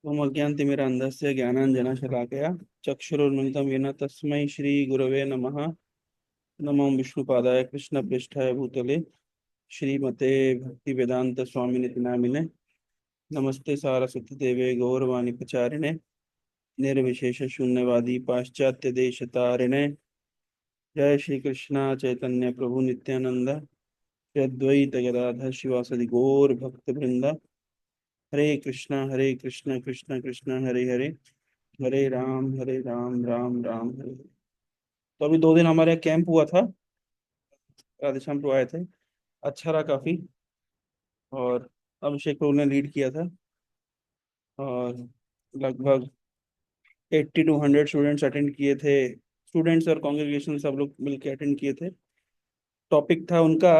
ओम अज्ञानतिमिरान्धस्य ज्ञानाञ्जनशलाकया चक्षुरुन्मिलितं येन तस्मै श्रीगुरवे नमः। नमो विष्णुपादाय कृष्णप्रेष्ठाय भूतले श्रीमते भक्तिवेदांत स्वामिनिति नामिने। नमस्ते सारस्वती देवे गौरवाणी प्रचारिणे निर्विशेष शून्यवादी पाश्चात्य देश तारिणे। जय श्री कृष्ण चैतन्य प्रभु नित्यानंद श्री अद्वैत गदाधर शिवासदि गौर भक्त वृंदा। हरे कृष्ण कृष्ण कृष्ण हरे हरे, हरे राम राम राम हरे हरे। तो अभी 2 दिन हमारे यहाँ कैंप हुआ था, राधेश्याम प्रभु आए थे। अच्छा रहा काफी। और अभिषेक प्रभु ने लीड किया था। और लगभग 80 to 100 स्टूडेंट्स अटेंड किए थे। स्टूडेंट्स और कॉन्ग्रेगेशन सब लोग मिलकर अटेंड किए थे। टॉपिक था उनका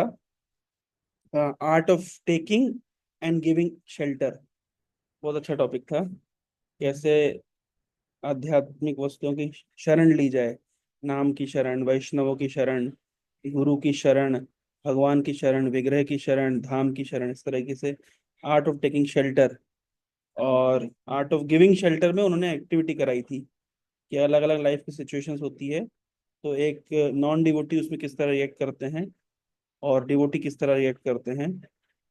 art of taking and giving shelter. बहुत अच्छा टॉपिक था। कैसे आध्यात्मिक वस्तुओं की शरण ली जाए, नाम की शरण, वैष्णवों की शरण, गुरु की शरण, भगवान की शरण, विग्रह की शरण, धाम की शरण, इस तरीके से आर्ट ऑफ टेकिंग शेल्टर। और आर्ट ऑफ गिविंग शेल्टर में उन्होंने एक्टिविटी कराई थी कि अलग अलग लाइफ की सिचुएशंस होती है, तो एक नॉन डिवोटी उसमें किस तरह रिएक्ट करते हैं और डिवोटी किस तरह रिएक्ट करते हैं।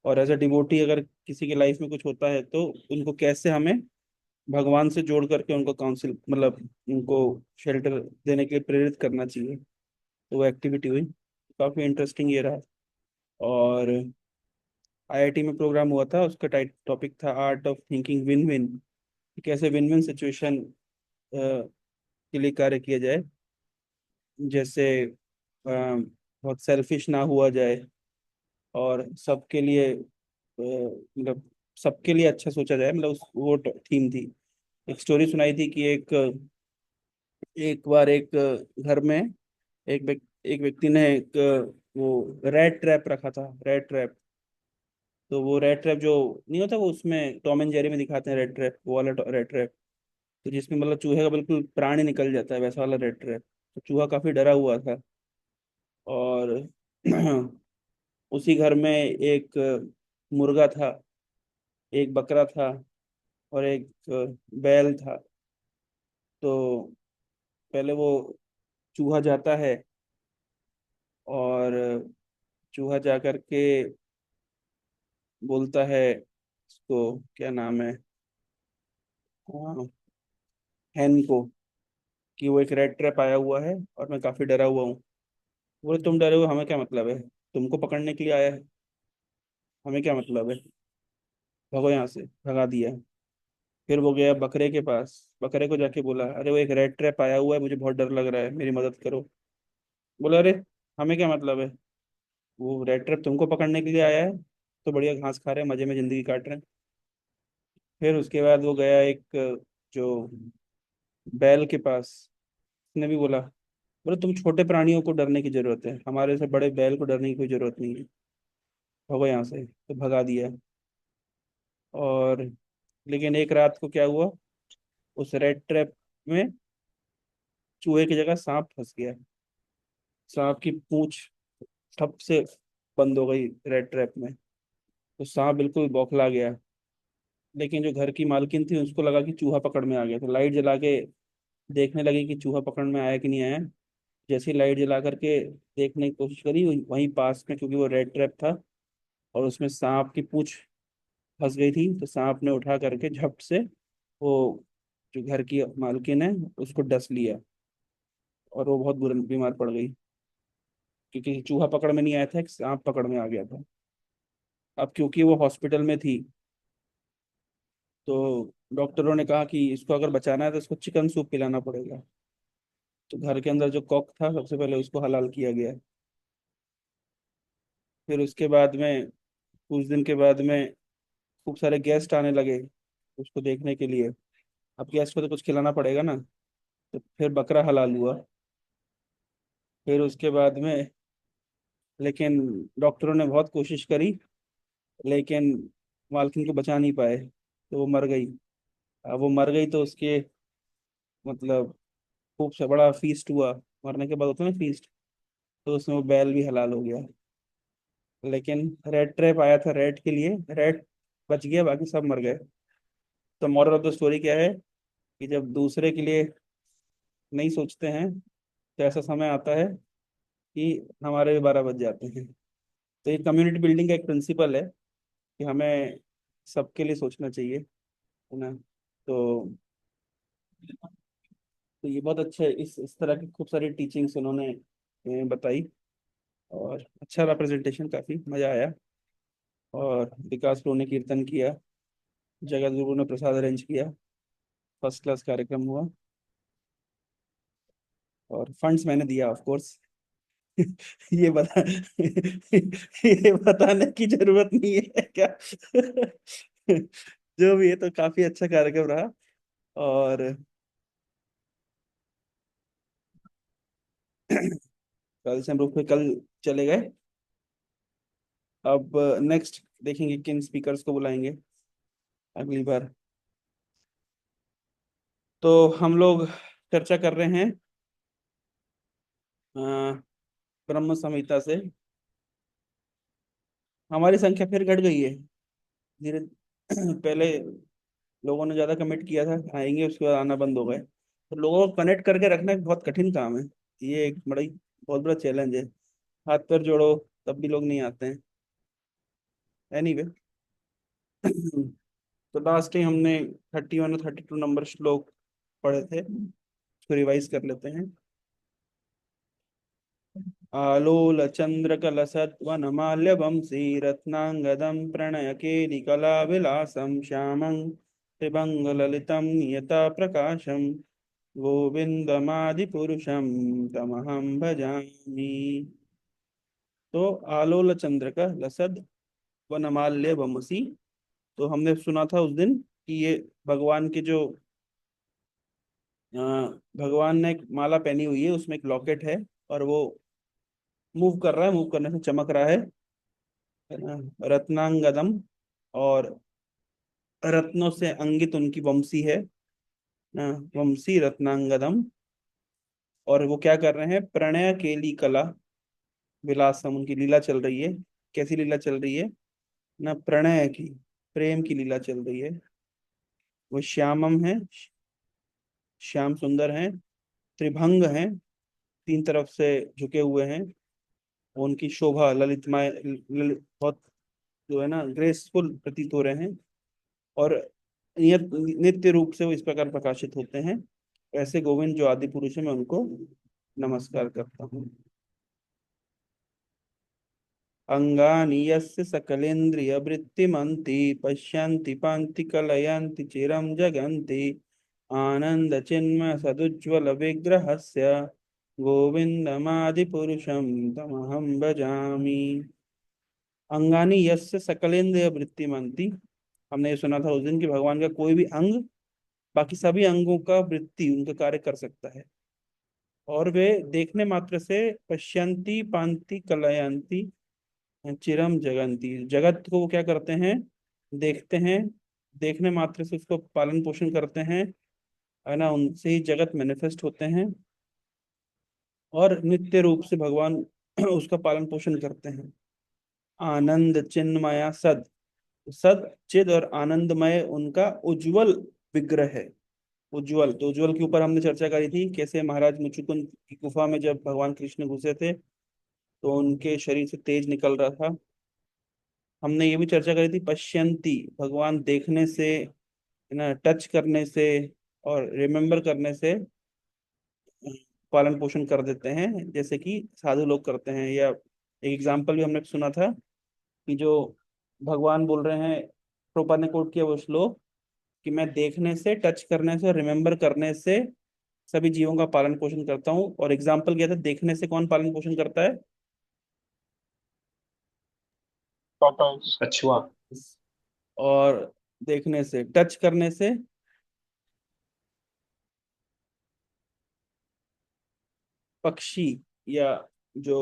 और एज अ डिवोटी अगर किसी की लाइफ में कुछ होता है तो उनको कैसे हमें भगवान से जोड़ करके उनको काउंसिल मतलब उनको शेल्टर देने के लिए प्रेरित करना चाहिए। तो वो एक्टिविटी हुई, काफी इंटरेस्टिंग ये रहा। और आईआईटी में प्रोग्राम हुआ था, उसका टाइट टॉपिक था art of thinking win win. कैसे विन विन सिचुएशन के लिए कार्य किया जाए। जैसे बहुत सेल्फिश ना हुआ जाए और सबके लिए मतलब सबके लिए अच्छा सोचा जाए, मतलब वो थीम थी। एक स्टोरी सुनाई थी कि एक बार एक घर में एक व्यक्ति ने एक वो रेड ट्रैप रखा था, रेड ट्रैप। तो वो रेड ट्रैप जो नहीं होता, वो उसमें टॉम एंड जेरी में दिखाते हैं रेड ट्रैप, वो वाला रेड ट्रैप। तो जिसमें मतलब चूहे का बिल्कुल प्राण ही निकल जाता है, वैसा वाला रेड ट्रैप। तो चूहा काफी डरा हुआ था। और उसी घर में एक मुर्गा था, एक बकरा था और एक बैल था। तो पहले वो चूहा जाता है और चूहा जा करके बोलता है, उसको क्या नाम है, हाँ, हैन को, कि वो एक रेड ट्रैप आया हुआ है और मैं काफी डरा हुआ हूँ। बोले तुम डरे हो, हमें क्या मतलब है, तुमको पकड़ने के लिए आया है, हमें क्या मतलब है, भगो यहाँ से, भगा दिया। फिर वो गया बकरे के पास, बकरे को जाके बोला, अरे वो एक रेड ट्रैप आया हुआ है, मुझे बहुत डर लग रहा है, मेरी मदद करो। बोला, अरे हमें क्या मतलब है, वो रेड ट्रैप तुमको पकड़ने के लिए आया है, तो बढ़िया घास खा रहे हैं, मजे में जिंदगी काट रहे हैं। फिर उसके बाद वो गया एक जो बैल के पास, उसने भी बोला, बोले तुम छोटे प्राणियों को डरने की जरूरत है, हमारे से बड़े बैल को डरने की कोई जरूरत नहीं है, भगो यहाँ से। तो भगा दिया। और लेकिन एक रात को क्या हुआ, उस रेड ट्रैप में चूहे की जगह सांप फंस गया। सांप की पूंछ ठप से बंद हो गई रेड ट्रैप में। तो सांप बिल्कुल बौखला गया। लेकिन जो घर की मालकिन थी, उसको लगा कि चूहा पकड़ में आ गया, तो लाइट जला के देखने लगी कि चूहा पकड़ में आया कि नहीं आया। जैसे ही लाइट जला करके देखने की कोशिश करी, वहीं पास में, क्योंकि वो रेड ट्रैप था और उसमें सांप की पूंछ फंस गई थी, तो सांप ने उठा करके झट से वो जो घर की मालकिन है उसको डस लिया। और वो बहुत बुरा बीमार पड़ गई, क्योंकि चूहा पकड़ में नहीं आया था, एक सांप पकड़ में आ गया था। अब क्योंकि वो हॉस्पिटल में थी, तो डॉक्टरों ने कहा कि इसको अगर बचाना है तो इसको चिकन सूप पिलाना पड़ेगा। तो घर के अंदर जो कॉक था, सबसे पहले उसको हलाल किया गया। फिर उसके बाद में कुछ दिन के बाद में खूब सारे गेस्ट आने लगे उसको देखने के लिए। अब गेस्ट को तो कुछ खिलाना पड़ेगा ना। तो फिर बकरा हलाल हुआ। फिर उसके बाद में, लेकिन डॉक्टरों ने बहुत कोशिश करी, लेकिन मालकिन को बचा नहीं पाए, तो वो मर गई। अब वो मर गई तो उसके मतलब खूब सा बड़ा फीस्ट हुआ। मरने के बाद होता है ना फीस्ट, तो उसमें वो बैल भी हलाल हो गया। लेकिन रेड ट्रैप आया था रेड के लिए, रेड बच गया, बाकी सब मर गए। तो मॉरल ऑफ द स्टोरी क्या है कि जब दूसरे के लिए नहीं सोचते हैं तो ऐसा समय आता है कि हमारे भी 12 बज जाते हैं। तो ये कम्युनिटी बिल्डिंग का एक प्रिंसिपल है कि हमें सबके लिए सोचना चाहिए, है ना। तो ये बहुत अच्छे, इस तरह की खूब सारी टीचिंग्स उन्होंने बताई, और अच्छा रिप्रेजेंटेशन, काफी मजा आया। और विकास प्रो ने कीर्तन किया, जगत गुरु ने प्रसाद अरेंज किया, फर्स्ट क्लास कार्यक्रम हुआ, और फंड्स मैंने दिया ऑफ कोर्स। ये बता ये बताने की जरूरत नहीं है क्या? जो भी है, तो काफी अच्छा कार्यक्रम रहा। और कल से हम लोग फिर कल चले गए। अब नेक्स्ट देखेंगे किन स्पीकर्स को बुलाएंगे अगली बार। तो हम लोग चर्चा कर रहे हैं अ, ब्रह्म संहिता से। हमारी संख्या फिर घट गई है धीरे। पहले लोगों ने ज्यादा कमिट किया था आएंगे, उसके बाद आना बंद हो गए, तो लोगों को कनेक्ट करके रखना एक बहुत कठिन काम है। ये एक बड़ा बहुत बड़ा चैलेंज है। हाथ पैर जोड़ो तब भी लोग नहीं आते हैं। एनीवे, तो लास्ट टाइम हमने 31 और 32 नंबर श्लोक पढ़े थे, उसको रिवाइज कर लेते हैं। आलोल चंद्र कलसत्वनमाल्य वंशी रत्नांगदं प्रणय केलिकला विलासं श्यामं त्रिभंग ललितं नियता प्रकाशम गोविंदमादिपुरुषं तमहं भजामि। तो आलोल चंद्र का लसद वनमाल्य वमसी, तो हमने सुना था उस दिन कि ये भगवान के जो अ, भगवान ने एक माला पहनी हुई है, उसमें एक लॉकेट है, और वो मूव कर रहा है, मूव करने से चमक रहा है ना। रत्नांगदम, और रत्नों से अंगित उनकी वंशी है ना, वंशी रत्नांगदम। और वो क्या कर रहे हैं, प्रणय केली कला विलासम, उनकी लीला चल रही है। कैसी लीला चल रही है ना, प्रणय की, प्रेम की लीला चल रही है। वो श्यामम है, श्याम सुंदर हैं, त्रिभंग हैं, तीन तरफ से झुके हुए हैं। उनकी शोभा ललितमय, बहुत जो है ना ग्रेसफुल प्रतीत हो रहे हैं। और नित्य रूप से वो इस प्रकार प्रकाशित होते हैं। ऐसे गोविंद जो आदि पुरुष है, मैं उनको नमस्कार करता हूँ। अंगानि यस्य सकलेन्द्रियवृत्तिमन्ति पश्यन्ति पान्ति कलयन्ति चिरं जगन्ति आनंद चिन्मय सदुज्ज्वल विग्रहस्य गोविन्दमादिपुरुषं तमहं भजामि। अंगानि यस्य सकलेन्द्रिय वृत्तिमन्ति, हमने ये सुना था उस दिन कि भगवान का कोई भी अंग बाकी सभी अंगों का वृत्ति उनका कार्य कर सकता है। और वे देखने मात्र से पश्यंती पांति कलयंती चिरम जगंती, जगत को वो क्या करते हैं, देखते हैं, देखने मात्र से उसको पालन पोषण करते हैं, है ना। उनसे ही जगत मैनिफेस्ट होते हैं, और नित्य रूप से भगवान उसका पालन पोषण करते हैं। आनंद चिन्मया सद, सद चिद और आनंदमय उनका उज्जवल विग्रह है। उज्जवल, तो उज्जवल के ऊपर हमने चर्चा करी थी, कैसे महाराज मुचुकुंद की गुफा में जब भगवान कृष्ण घुसे थे तो उनके शरीर से तेज निकल रहा था। हमने ये भी चर्चा करी थी, पश्यंती, भगवान देखने से, है ना, टच करने से और रिमेम्बर करने से पालन पोषण कर देते हैं, जैसे कि साधु लोग करते हैं। या एक एग्जाम्पल भी हमने सुना था कि जो भगवान बोल रहे हैं, प्रोपा ने कोट किया वो श्लोक, कि मैं देखने से, टच करने से और रिमेम्बर करने से सभी जीवों का पालन पोषण करता हूँ। और एग्जाम्पल क्या था, देखने से कौन पालन पोषण करता है? कछुआ। और देखने से, टच करने से पक्षी, या जो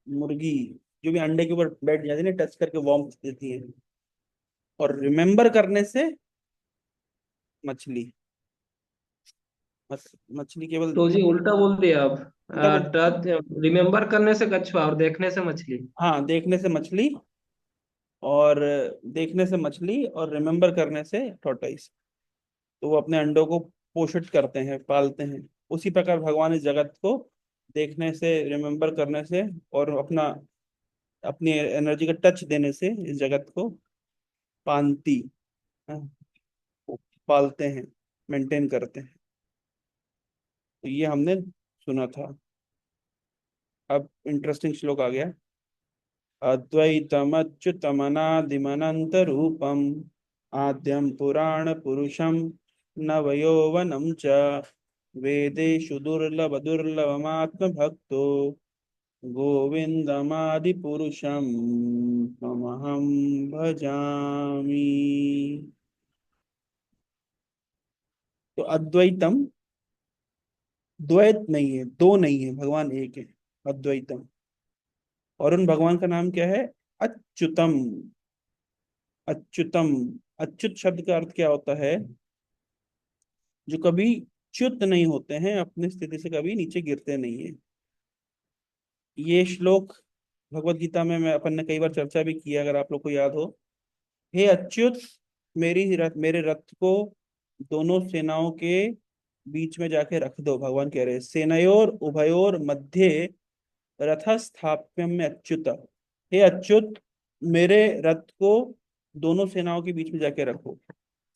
मुर्गी, जो भी अंडे के ऊपर बैठ जाती है ना, टच करके वार्म देती है। और रिमेम्बर करने से मछली, मछली केवल तो जी उल्टा बोल दिया आप। उल्टा बोल, टच, रिमेम्बर करने से कछुआ और देखने से मछली। हाँ, देखने से मछली, और देखने से मछली और रिमेम्बर करने से टॉर्टोइस। तो वो अपने अंडों को पोषित करते हैं, पालते हैं। उसी प्रकार भगवान इस जगत को देखने से, रिमेम्बर करने से और अपना अपनी एनर्जी का टच देने से इस जगत को पालती, हाँ, पालते हैं, मेंटेन करते हैं। तो ये हमने सुना था। अब इंटरेस्टिंग श्लोक आ गया। अद्वैतमच्युतमनादिमनंत रूपम आद्यम पुराण पुरुषम नवयौवनम च वेदेषु दुर्लभ दुर्लभमात्म भक्तो गोविंदमादि पुरुषम तमहम भजामि। तो अद्वैतम, द्वैत नहीं है, दो नहीं है, भगवान एक है। अद्वैतम। और उन भगवान का नाम क्या है? अच्युतम। अच्युतम। अच्युत शब्द का अर्थ क्या होता है? जो कभी च्युत नहीं होते हैं, अपनी स्थिति से कभी नीचे गिरते नहीं है। ये श्लोक भगवत गीता में मैं अपन ने कई बार चर्चा भी किया, अगर आप लोग को याद हो। हे अच्युत, मेरे रथ को दोनों सेनाओं के बीच में जाके रख दो। भगवान कह रहे हैं, सेनयोर उभयोर मध्य रथ स्थाप्यम में अच्युत। हे अच्युत, मेरे रथ को दोनों सेनाओं के बीच में जाके रखो।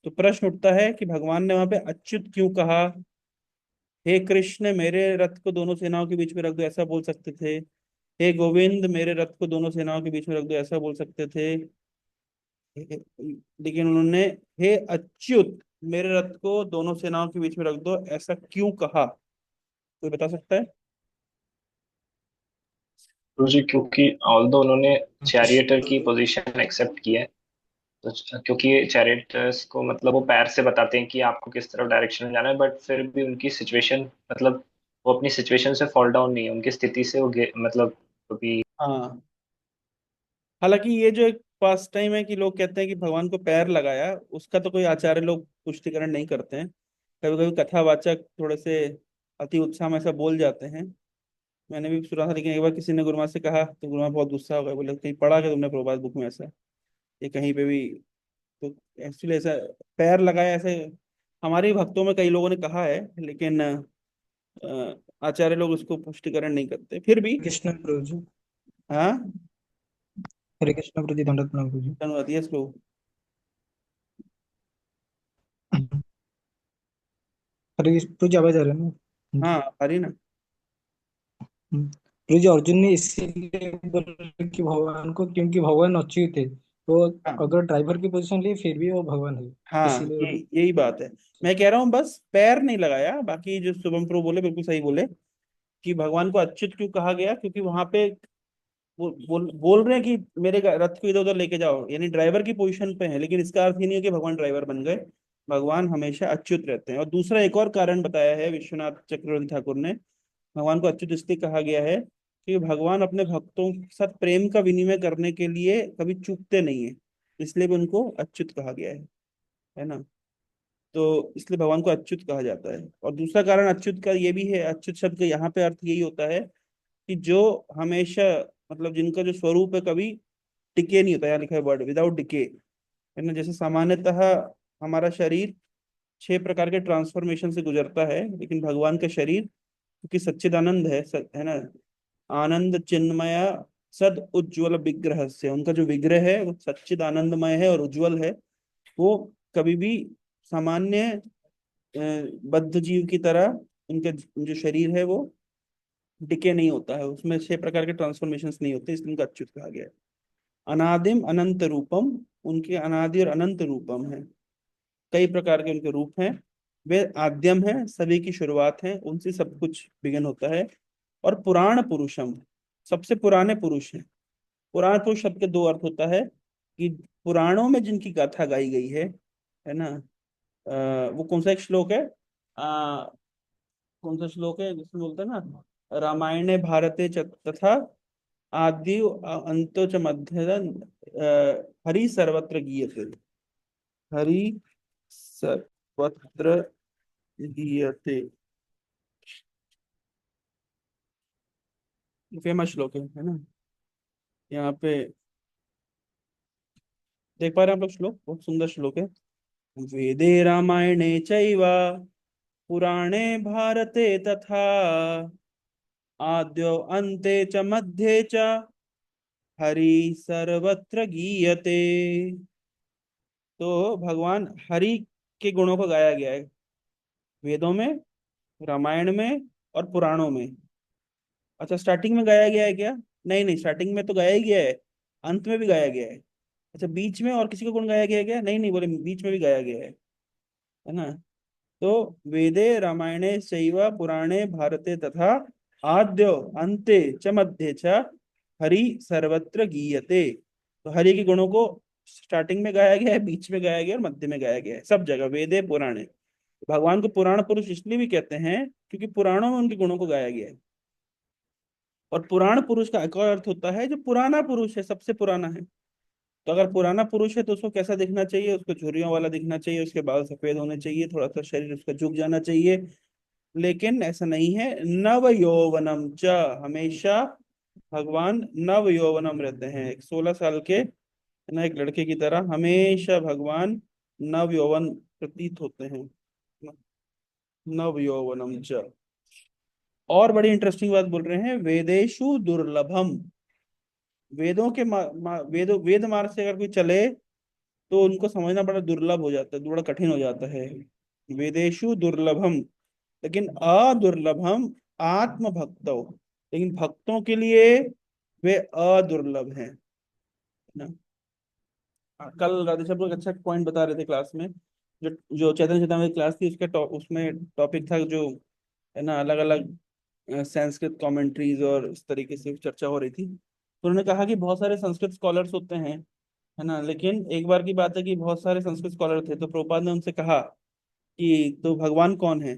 तो प्रश्न उठता है कि भगवान ने वहां पे अच्युत क्यों कहा? हे कृष्ण, मेरे रथ को दोनों सेनाओं के बीच में रख दो, ऐसा बोल सकते थे। हे गोविंद, मेरे रथ को दोनों सेनाओं के बीच में रख दो, ऐसा बोल सकते थे। लेकिन उन्होंने हे अच्युत, मेरे रथ को दोनों सेनाओं के बीच में रख दो, ऐसा क्यों कहा? कोई बता सकता है? गुरु जी, क्योंकि ऑल्दो उन्होंने चैरियटर की पोजीशन एक्सेप्ट की है, तो क्योंकि चैरियटर्स को मतलब वो पैर से बताते हैं कि आपको किस तरफ डायरेक्शन में जाना है, बट फिर भी उनकी सिचुएशन मतलब वो अपनी सिचुएशन से फॉल डाउन नहीं है, उनकी स्थिति से वो मतलब कभी। हाँ। हालांकि ये जो एक पास टाइम है कि लोग कहते हैं कि भगवान को पैर लगाया, उसका तो कोई आचार्य लोग पुष्टिकरण नहीं करते हैं। कभी कभी कथावाचक थोड़े से अति उत्साह में ऐसा बोल जाते हैं। मैंने भी सुना था, लेकिन एक बार किसी ने गुरुमा से कहा तो गुरुमा बहुत गुस्सा हो गए, बोले कहीं पढ़ा क्या तुमने प्रभुपाद बुक में ऐसा? ये कहीं पे भी तो एक्चुअली ऐसा पैर लगाया ऐसे हमारे ही भक्तों में कई लोगों ने कहा है, लेकिन आचार्य लोग उसको पुष्टिकरण नहीं करते फिर भी। कृष्ण प्रभु जी। हाँ। हरे कृष्ण प्रभु जी, दंडवत प्रणाम प्रभु जी। धन्यवाद। यस लोग। हरे कृष्ण प्रभु जी, आवाज आ रहा है ना? हाँ, हरी ना। प्रभु जी, अर्जुन ने इसीलिए बोला कि भगवान को, क्योंकि भगवान अच्युत थे, तो हाँ अगर ड्राइवर की पोजीशन लिए फिर भी वो भगवान है, हाँ, इसीलिए। यही बात है। मैं कह रहा हूँ बस पैर नहीं लगाया, बाकी जो शुभम प्रो बोले बिल्कुल सही बोले कि भगवान को अच्युत क्यों कहा गया, क्योंकि वहां पे वो बोल रहे हैं कि मेरे रथ को इधर उधर लेके जाओ, यानी ड्राइवर की पोजीशन पे है, लेकिन इसका अर्थ ही नहीं है कि भगवान ड्राइवर बन गए। भगवान हमेशा अच्युत रहते हैं। और दूसरा एक और कारण बताया है विश्वनाथ चक्रवर्ती ठाकुर ने, भगवान को अच्युत इसलिए कहा गया है कि भगवान अपने भक्तों के साथ प्रेम का विनिमय करने के लिए कभी चूकते नहीं है, इसलिए भी उनको अच्युत कहा गया है ना। तो इसलिए भगवान को अच्युत कहा जाता है। और दूसरा कारण अच्युत का ये भी है, अच्युत शब्द का यहाँ पे अर्थ यही होता है कि जो हमेशा, मतलब जिनका जो स्वरूप है कभी डिके नहीं होता, यहाँ लिखा है वर्ड विदाउट डिके, है ना। जैसे सामान्यतः हमारा शरीर 6 प्रकार के ट्रांसफॉर्मेशन से गुजरता है, लेकिन भगवान का शरीर क्योंकि सच्चिदानंद है ना, आनंद चिन्मय सद उज्ज्वल विग्रह से, उनका जो विग्रह है वो सच्चिद आनंदमय है और उज्जवल है। वो कभी भी सामान्य बद्ध जीव की तरह उनके जो शरीर है वो डिके नहीं होता है, उसमें 6 प्रकार के ट्रांसफॉर्मेशंस नहीं होते, इसलिए उनका अच्युत कहा गया है। अनादिम अनंत रूपम, उनके अनादि और अनंत रूपम है, कई प्रकार के उनके रूप हैं। वे आद्यम है, सभी की शुरुआत है, उनसे सब कुछ बिगन होता है। और पुराण पुरुषम, सबसे पुराने पुरुष हैं। पुराण पुरुष शब्द के दो अर्थ होता है कि पुराणों में जिनकी गाथा गाई गई है ना। वो कौन सा एक श्लोक है? कौन सा श्लोक है जिसमें बोलते हैं ना, रामायणे भारते तथा आदि अंतो च मध्य हरि सर्वत्र गीयते। हरि सर्वत्र गीयते, फेमस श्लोक है ना। यहाँ पे देख पा रहे हैं आप लोग, श्लोक बहुत सुंदर श्लोक है। वेदे रामायणे चैव पुराणे भारते तथा आद्यो अन्ते च मध्ये च हरि सर्वत्र गीयते। तो भगवान हरि के गुणों को गाया गया है वेदों में, रामायण में और पुराणों में। अच्छा, स्टार्टिंग में गाया गया है क्या? नहीं नहीं, स्टार्टिंग में तो गाया ही गया है, अंत में भी गाया गया है। अच्छा, बीच में और किसी को गुण गाया गया है क्या? नहीं नहीं, बोले बीच में भी गाया गया है ना। तो वेदे रामायणे चैव पुराणे भारते तथा आद्यो अन्ते च मध्ये च हरि सर्वत्र गीयते। तो हरि के गुणों को स्टार्टिंग में गाया गया है, बीच में गाया गया है और मध्य में गाया गया है, सब जगह वेदे पुराणे। भगवान को पुराण पुरुष इसलिए भी कहते हैं क्योंकि पुराणों में उनके गुणों को गाया गया है। और पुराण पुरुष का एक और अर्थ होता है जो पुराना पुरुष है, सबसे पुराना है। तो अगर पुराना पुरुष है तो उसको कैसा दिखना चाहिए? उसको झुर्रियों वाला दिखना चाहिए, उसके बाल सफेद होने चाहिए, थोड़ा सा शरीर उसका झुक जाना चाहिए। लेकिन ऐसा नहीं है। नव यौवनम च, हमेशा भगवान नव यौवनम रहते हैं, एक 16 साल के ना एक लड़के की तरह हमेशा भगवान नव यौवन प्रतीत होते हैं। नव यौवनम च। और बड़ी इंटरेस्टिंग बात बोल रहे हैं, वेदेशु दुर्लभम। वेदों के वेद मार्ग से अगर कोई चले तो उनको समझना बड़ा दुर्लभ हो जाता है, बड़ा कठिन हो जाता है। वेदेशु दुर्लभम, लेकिन अदुर्लभम आत्म भक्तों। लेकिन भक्तों के लिए वे अदुर्लभ हैं ना। कल राधेश्याम लोग अच्छा पॉइंट बता रहे थे क्लास में, जो जो चैतन्य चेतावनी क्लास थी उसका उसमें टॉपिक था जो है ना, अलग अलग संस्कृत कमेंट्रीज और इस तरीके से चर्चा हो रही थी। तो उन्होंने कहा कि बहुत सारे संस्कृत स्कॉलर्स होते हैं, है ना, लेकिन एक बार की बात है कि बहुत सारे संस्कृत स्कॉलर थे, तो प्रभुपाद ने उनसे कहा कि तो भगवान कौन है?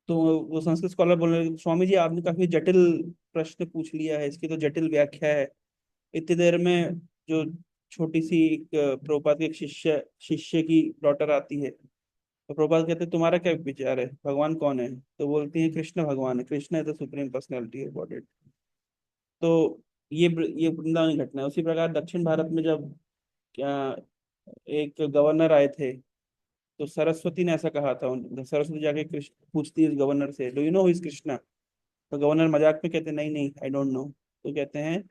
तो वो संस्कृत स्कॉलर बोल रहे, स्वामी जी आपने काफी जटिल प्रश्न पूछ लिया है, इसकी तो जटिल व्याख्या है। इतनी देर में जो छोटी सी एक प्रभुपाद के एक शिष्य शिष्य की डॉटर आती है, तो प्रभुपाद कहते हैं तुम्हारा क्या विचार है, भगवान कौन है? तो बोलती है कृष्ण भगवान है, कृष्ण है the supreme personality of God. तो ये वृंदावन की घटना है। उसी प्रकार दक्षिण भारत में जब क्या एक गवर्नर आए थे, तो सरस्वती ने ऐसा कहा था, सरस्वती जाके कृष्ण पूछती है गवर्नर से, do you know is Krishna? तो गवर्नर मजाक में कहते नहीं नहीं आई डोंट नो। तो कहते हैं,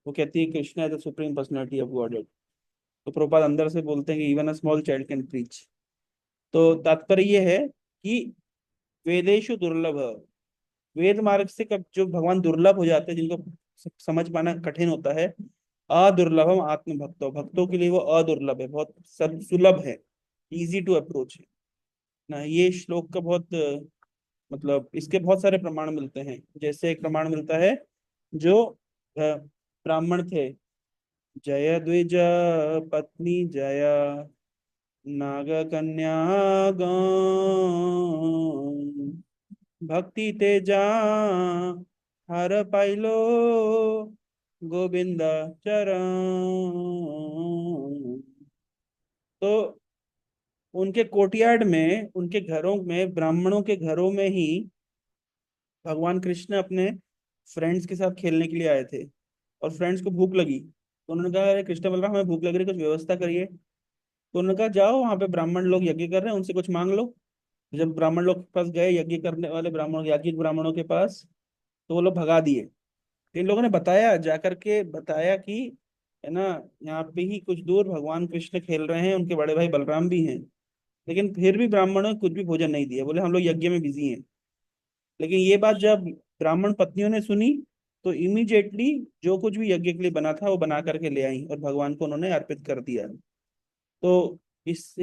वो कहती है कृष्णा है the supreme personality of God. तो प्रभुपाद अंदर से बोलते हैं कि even a small child can preach. तो तात्पर्य ये है कि वेदेशु दुर्लभ, वेद मार्ग से कब जो भगवान दुर्लभ हो जाते हैं, जिनको समझ पाना कठिन होता है, अदुर्लभम आत्म भक्तों, भक्तों के लिए वो अदुर्लभ है, बहुत सब सुलभ है, इजी टू अप्रोच है ना। ये श्लोक का बहुत मतलब इसके बहुत सारे प्रमाण मिलते हैं। जैसे एक प्रमाण मिलता है, जो ब्राह्मण थे, जय द्विज पत्नी जय नाग कन्या भक्ति तेजा हर पाइलो गोविंद चरण। तो उनके कोर्टयार्ड में, उनके घरों में, ब्राह्मणों के घरों में ही भगवान कृष्ण अपने फ्रेंड्स के साथ खेलने के लिए आए थे। और फ्रेंड्स को भूख लगी, तो उन्होंने कहा अरे कृष्ण बलराम हमें भूख लग रही है, कुछ व्यवस्था करिए। तो उन्होंने कहा जाओ, वहां पे ब्राह्मण लोग यज्ञ कर रहे हैं, उनसे कुछ मांग लो। जब ब्राह्मण लोग के पास गए, यज्ञ करने वाले ब्राह्मणों, याज्ञिक ब्राह्मणों के पास, तो वो लोग भगा दिए। तो इन लोगों ने बताया, जाकर के बताया कि है ना, यहाँ पे ही कुछ दूर भगवान कृष्ण खेल रहे हैं, उनके बड़े भाई बलराम भी हैं। लेकिन फिर भी ब्राह्मणों ने कुछ भी भोजन नहीं दिया, बोले हम लोग यज्ञ में बिजी हैं। लेकिन ये बात जब ब्राह्मण पत्नियों ने सुनी, तो इमीडिएटली जो कुछ भी यज्ञ के लिए बना था वो बना करके ले आई और भगवान को उन्होंने अर्पित कर दिया। तो इस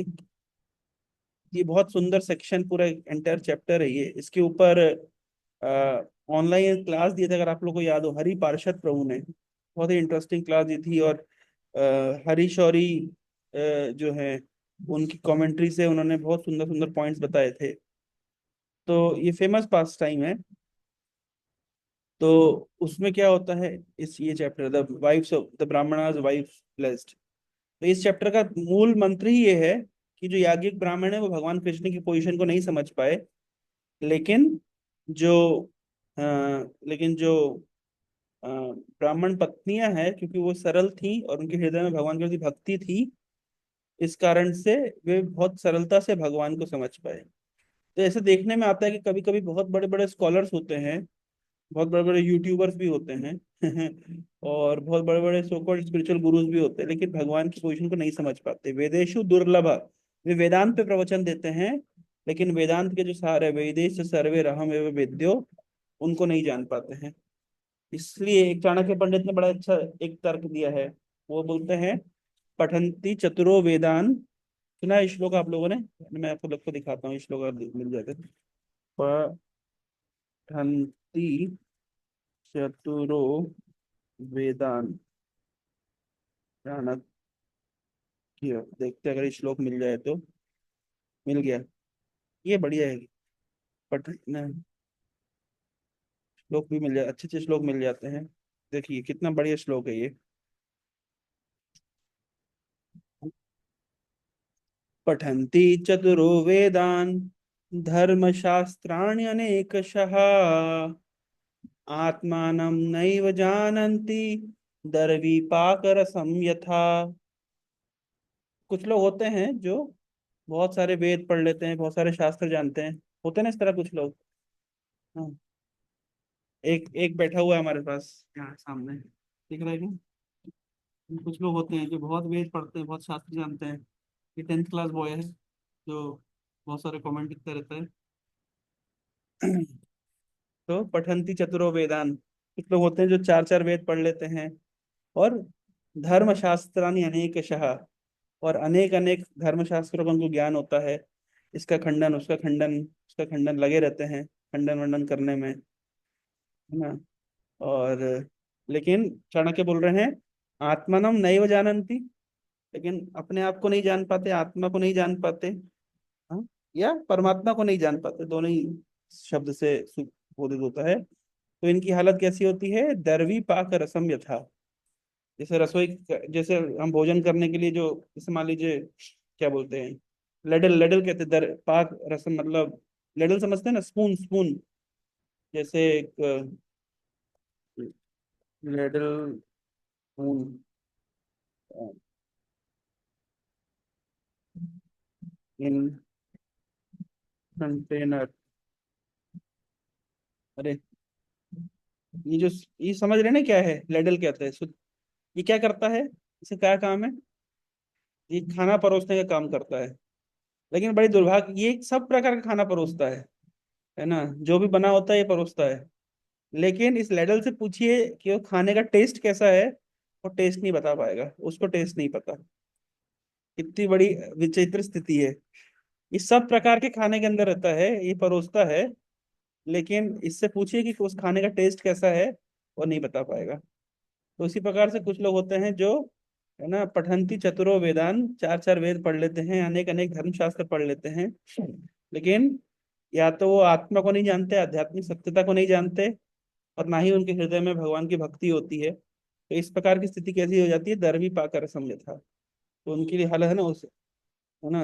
ये बहुत सुंदर सेक्शन, पूरा एंटायर चैप्टर है ये। इसके ऊपर ऑनलाइन क्लास दिए थे, अगर आप लोग को याद हो, हरि पार्षद प्रभु ने बहुत ही इंटरेस्टिंग क्लास दी थी। और हरि शौरी जो है, उनकी कमेंट्री से उन्होंने बहुत सुंदर सुंदर पॉइंट्स बताए थे। तो ये फेमस पास टाइम है। तो उसमें क्या होता है, इस ये chapter the wives of the Brahmanas wife blessed, तो इस चैप्टर का मूल मंत्र ही ये है कि जो याज्ञिक ब्राह्मण है वो भगवान कृष्ण की पोजीशन को नहीं समझ पाए, लेकिन जो अ, लेकिन जो ब्राह्मण पत्नियां हैं, क्योंकि वो सरल थी और उनके हृदय में भगवान के प्रति भक्ति थी, इस कारण से वे बहुत सरलता से भगवान को समझ पाए। तो ऐसे देखने में आता है कि कभी कभी बहुत बड़े बड़े स्कॉलर्स होते हैं, बहुत बड़े बड़े यूट्यूबर्स भी होते हैं और बहुत बड़े बड़े सो कॉल्ड स्पिरिचुअल गुरुज भी होते हैं, लेकिन भगवान की पोजीशन को नहीं समझ पाते। वेदेशु दुर्लभ, वे वेदांत पे प्रवचन देते हैं, लेकिन वेदांत के जो सार है, वेदेश सर्वे रहम एवं वेद्यो, उनको नहीं जान पाते हैं। इसलिए एक चाणक्य पंडित ने बड़ा अच्छा एक तर्क दिया है। वो बोलते हैं, पठंती चतुरो वेदान, सुना है श्लोक आप लोगों ने? मैं आपको लोग को दिखाता हूँ श्लोक, मिल जाते। पठंती चतुरो वेदान, चाणक्य, देखते हैं अगर ये श्लोक मिल जाए तो। मिल गया, ये बढ़िया है। पठ न, श्लोक भी मिल जाए, अच्छे अच्छे श्लोक मिल जाते हैं। देखिए कितना बढ़िया श्लोक है ये। पठन्ति चतुरो वेदान धर्मशास्त्राण्यनेकशः आत्मानं नैव जानन्ति दर्वीपाकरसं यथा। कुछ लोग होते हैं जो बहुत सारे वेद पढ़ लेते हैं, बहुत सारे शास्त्र जानते हैं, होते हैं ना इस तरह कुछ लोग। हाँ, एक एक बैठा हुआ है हमारे पास यहाँ सामने, दिख रहा है क्या? कुछ लोग होते हैं जो बहुत वेद पढ़ते हैं, बहुत शास्त्र जानते हैं। ये 10th क्लास बॉय है जो बहुत सारे कमेंट लिखता रहता है। तो पठंती चतुरो वेदान, कुछ लोग होते हैं जो चार चार वेद पढ़ लेते हैं, और धर्मशास्त्रानि अनेकशः, और अनेक अनेक धर्मशास्त्रों का उनको ज्ञान होता है। इसका खंडन, उसका खंडन, उसका खंडन, लगे रहते हैं खंडन वंडन करने में, है ना। और लेकिन चाणक्य बोल रहे हैं, आत्मानम नैव जानन्ति, लेकिन अपने आप को नहीं जान पाते, आत्मा को नहीं जान पाते, हाँ, या परमात्मा को नहीं जान पाते, दोनों ही शब्द से बोधित होता है। तो इनकी हालत कैसी होती है? दरवी पाक रसम यथा, जैसे रसोई, जैसे हम भोजन करने के लिए जो, जैसे मान लीजिए क्या बोलते हैं, लेडल, लेडल कहते हैं, दर पाक रसम मतलब लेडल समझते हैं ना, स्पून, स्पून, जैसे एक लेडल, स्पून, इन कंटेनर, अरे ये जो, ये समझ रहे हैं ना क्या है लेडल कहते हैं? ये क्या करता है, इसे क्या काम है? ये खाना परोसने का काम करता है। लेकिन बड़ी दुर्भाग्य, ये सब प्रकार का खाना परोसता है ना, जो भी बना होता है ये परोसता है। लेकिन इस लेडल से पूछिए कि वो खाने का टेस्ट कैसा है, वो टेस्ट नहीं बता पाएगा, उसको टेस्ट नहीं पता। कितनी बड़ी विचित्र स्थिति है। ये सब प्रकार के खाने के अंदर रहता है, ये परोसता है, लेकिन इससे पूछिए कि उस खाने का टेस्ट कैसा है, वो नहीं बता पाएगा। तो उसी प्रकार से कुछ लोग होते हैं जो, है ना, पठंती चतुरो वेदान, चार चार वेद पढ़ लेते हैं, अनेक अनेक धर्मशास्त्र पढ़ लेते हैं, लेकिन या तो वो आत्मा को नहीं जानते, आध्यात्मिक सत्यता को नहीं जानते, और ना ही उनके हृदय में भगवान की भक्ति होती है। तो इस प्रकार की स्थिति कैसी हो जाती है? दरवी पाकर समझा। तो उनके लिए हालत है ना उस, है ना,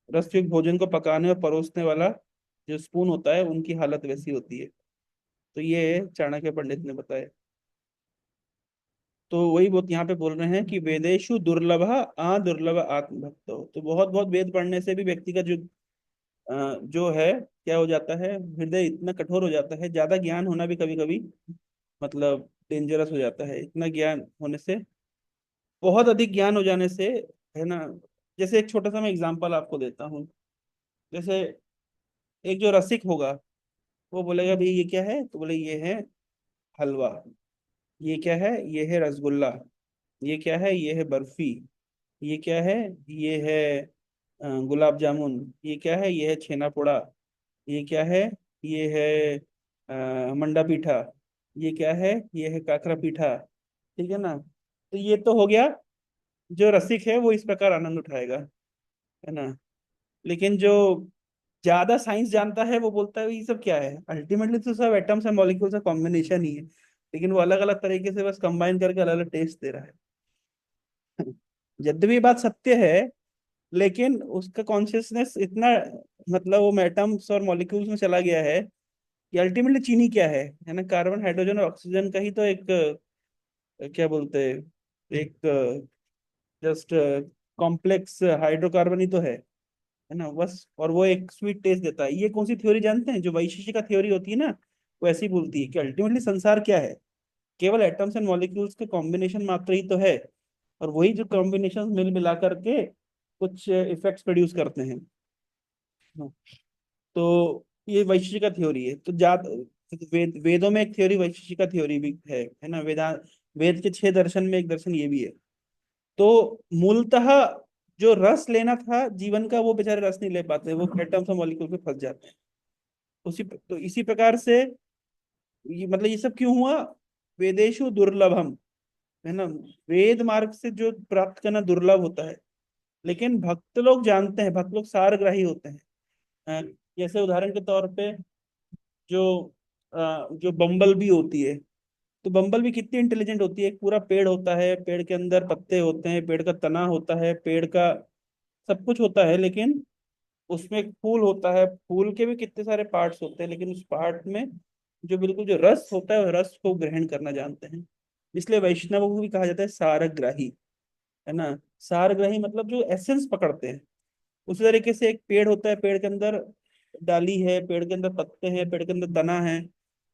रसयुक्त भोजन को पकाने और परोसने वाला जो स्पून होता है, उनकी हालत वैसी होती है। तो ये चाणक्य पंडित ने बताया। तो वही बहुत यहाँ पे बोल रहे हैं कि वेदेशु दुर्लभ आ दुर्लभ आत्मभक्तो, तो बहुत बहुत वेद पढ़ने से भी व्यक्ति का जो है, क्या हो जाता है, हृदय इतना कठोर हो जाता है, ज्यादा ज्ञान होना भी कभी कभी मतलब डेंजरस हो जाता है। इतना ज्ञान होने से, बहुत अधिक ज्ञान हो जाने से, है ना। जैसे एक छोटा सा मैं एग्जांपल आपको देता हूँ। जैसे एक जो रसिक होगा, वो बोलेगा भाई ये क्या है, तो बोले ये है हलवा। ये क्या है? ये है रसगुल्ला। ये क्या है? ये है बर्फी। ये क्या है? ये है गुलाब जामुन। ये क्या है? ये है छेना पोड़ा। ये क्या है? ये है मंडा पीठा। ये क्या है? ये है काकरा पीठा। ठीक है ना। तो ये तो हो गया, जो रसिक है वो इस प्रकार आनंद उठाएगा, है ना। लेकिन जो ज्यादा साइंस जानता है वो बोलता है ये सब क्या है, अल्टीमेटली तो सब एटम्स एंड मॉलिक्यूल्स का कॉम्बिनेशन ही है, लेकिन वो अलग अलग तरीके से बस कंबाइन करके अलग अलग टेस्ट दे रहा है। यद्यपि ये बात सत्य है, लेकिन उसका कॉन्शियसनेस इतना, मतलब वो एटम्स और मॉलिक्यूल्स में चला गया है कि अल्टीमेटली चीनी क्या है ना, कार्बन हाइड्रोजन और ऑक्सीजन का ही तो एक क्या बोलते हैं, एक जस्ट कॉम्प्लेक्स हाइड्रोकार्बन ही तो है ना बस। और वो एक स्वीट टेस्ट देता है। ये कौन सी थ्योरी जानते हैं? जो वैशेषिका थ्योरी होती है ना, वो ऐसी बोलती है कि अल्टीमेटली संसार क्या है, केवल एटम्स एंड मॉलिक्यूल्स के कॉम्बिनेशन मात्र ही तो है। और वही जो कॉम्बिनेशन मिल मिला करके कुछ इफेक्ट्स प्रोड्यूस करते हैं। हाँ, तो ये वैशेषिका थ्योरी है। तो वेदों में एक थ्योरी वैशेषिका थ्योरी भी है ना। वेद के 6 दर्शन में एक दर्शन ये भी है। तो मूलतः जो रस लेना था जीवन का, वो बेचारे रस नहीं ले पाते, वो एटम्स और मॉलिक्यूल पे फंस जाते हैं। तो इसी प्रकार से ये मतलब ये सब क्यों हुआ? वेदेशु दुर्लभम, है ना। वेद मार्ग से जो प्राप्त करना दुर्लभ होता है, लेकिन भक्त लोग जानते हैं, भक्त लोग सारग्राही होते हैं। अ, जैसे उदाहरण के तौर पे जो जो बम्बल भी होती है, तो बम्बल भी कितनी इंटेलिजेंट होती है। एक पूरा पेड़ होता है, पेड़ के अंदर पत्ते होते हैं, पेड़ का तना होता है, पेड़ का सब कुछ होता है, लेकिन उसमें एक फूल होता है, फूल के भी कितने सारे पार्ट्स होते हैं, लेकिन उस पार्ट में जो बिल्कुल जो रस होता है, वो रस को ग्रहण करना जानते हैं। इसलिए वैष्णवों को भी कहा जाता है सारग्राही, है ना। सारग्राही मतलब जो एसेंस पकड़ते हैं। उसी तरीके से एक पेड़ होता है, पेड़ के अंदर डाली है, पेड़ के अंदर पत्ते हैं, पेड़ के अंदर तना है,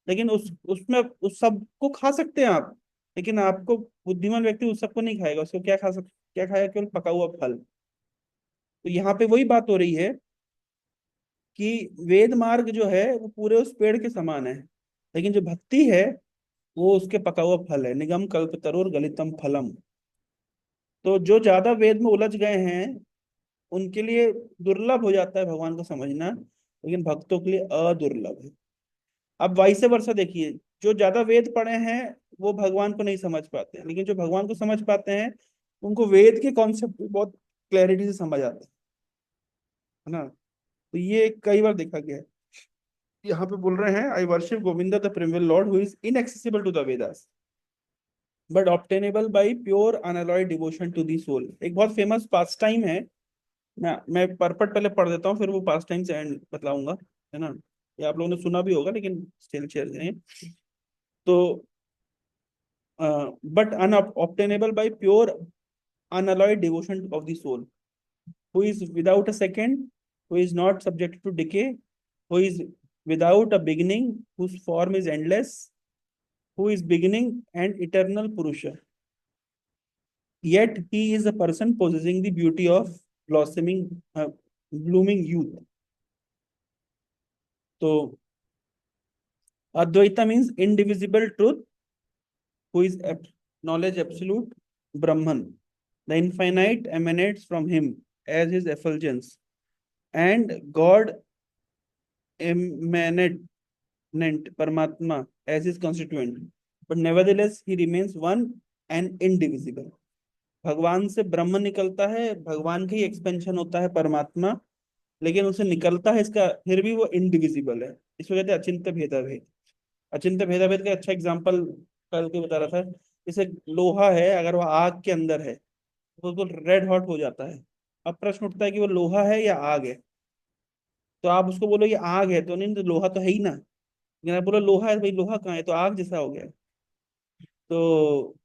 लेकिन उसमें उस सब को खा सकते हैं आप, लेकिन आपको बुद्धिमान व्यक्ति उस सबको नहीं खाएगा। उसको क्या खाएगा? केवल पका हुआ फल। तो यहाँ पे वही बात हो रही है कि वेद मार्ग जो है वो पूरे उस पेड़ के समान है, लेकिन जो भक्ति है वो उसके पका हुआ फल है। निगम कल्पतरोर गलितम फलम। तो जो ज्यादा वेद में उलझ गए हैं उनके लिए दुर्लभ हो जाता है भगवान को समझना, लेकिन भक्तों के लिए अदुर्लभ है। अब वाइस वर्षा देखिए, जो ज्यादा वेद पढ़े हैं वो भगवान को नहीं समझ पाते हैं, लेकिन जो भगवान को समझ पाते हैं उनको वेद के कॉन्सेप्ट बहुत क्लैरिटी से समझ आते हैं, है ना। तो ये कई बार देखा गया है। यहाँ पे बोल रहे हैं, I worship Govinda the primeval lord who is inaccessible to the Vedas but obtainable by pure unalloyed devotion to the soul. एक बहुत फेमस पास टाइम है ना। मैं परपट पहले पढ़ देता हूँ, फिर वो पास टाइम से एंड बतलाऊंगा, है ना। ये आप लोगों ने सुना भी होगा, लेकिन स्टिल शेयर करें। तो but unobtainable by pure unalloyed devotion of the soul, who is without a second, who is not subject to decay, who is without a beginning, whose form is endless, who is beginning and eternal Purusha. Yet he is a person possessing the beauty of blooming youth. So Advaita means indivisible truth, who is knowledge absolute, Brahman. The infinite emanates from him as his effulgence, and God emanate Paramatma as his constituent. But nevertheless, he remains one and indivisible. भगवान से ब्रह्म निकलता है, भगवान का ही expansion होता है परमात्मा, लेकिन उसे निकलता है इसका, फिर भी वो इनडिविजिबल है। इसको कहते हैं अचिंत्य भेदाभेद। अचिंत्य भेदाभेद का अच्छा एग्जाम्पल कल के बता रहा था। जैसे लोहा है, अगर वो आग के अंदर है तो बिल्कुल रेड हॉट हो जाता है। अब प्रश्न उठता है कि वो लोहा है या आग है। तो आप उसको बोलो ये आग है, तो नहीं, तो लोहा तो है ही ना। लेकिन आप बोलो लोहा है, भाई लोहा कहाँ है? तो आग जैसा हो गया। तो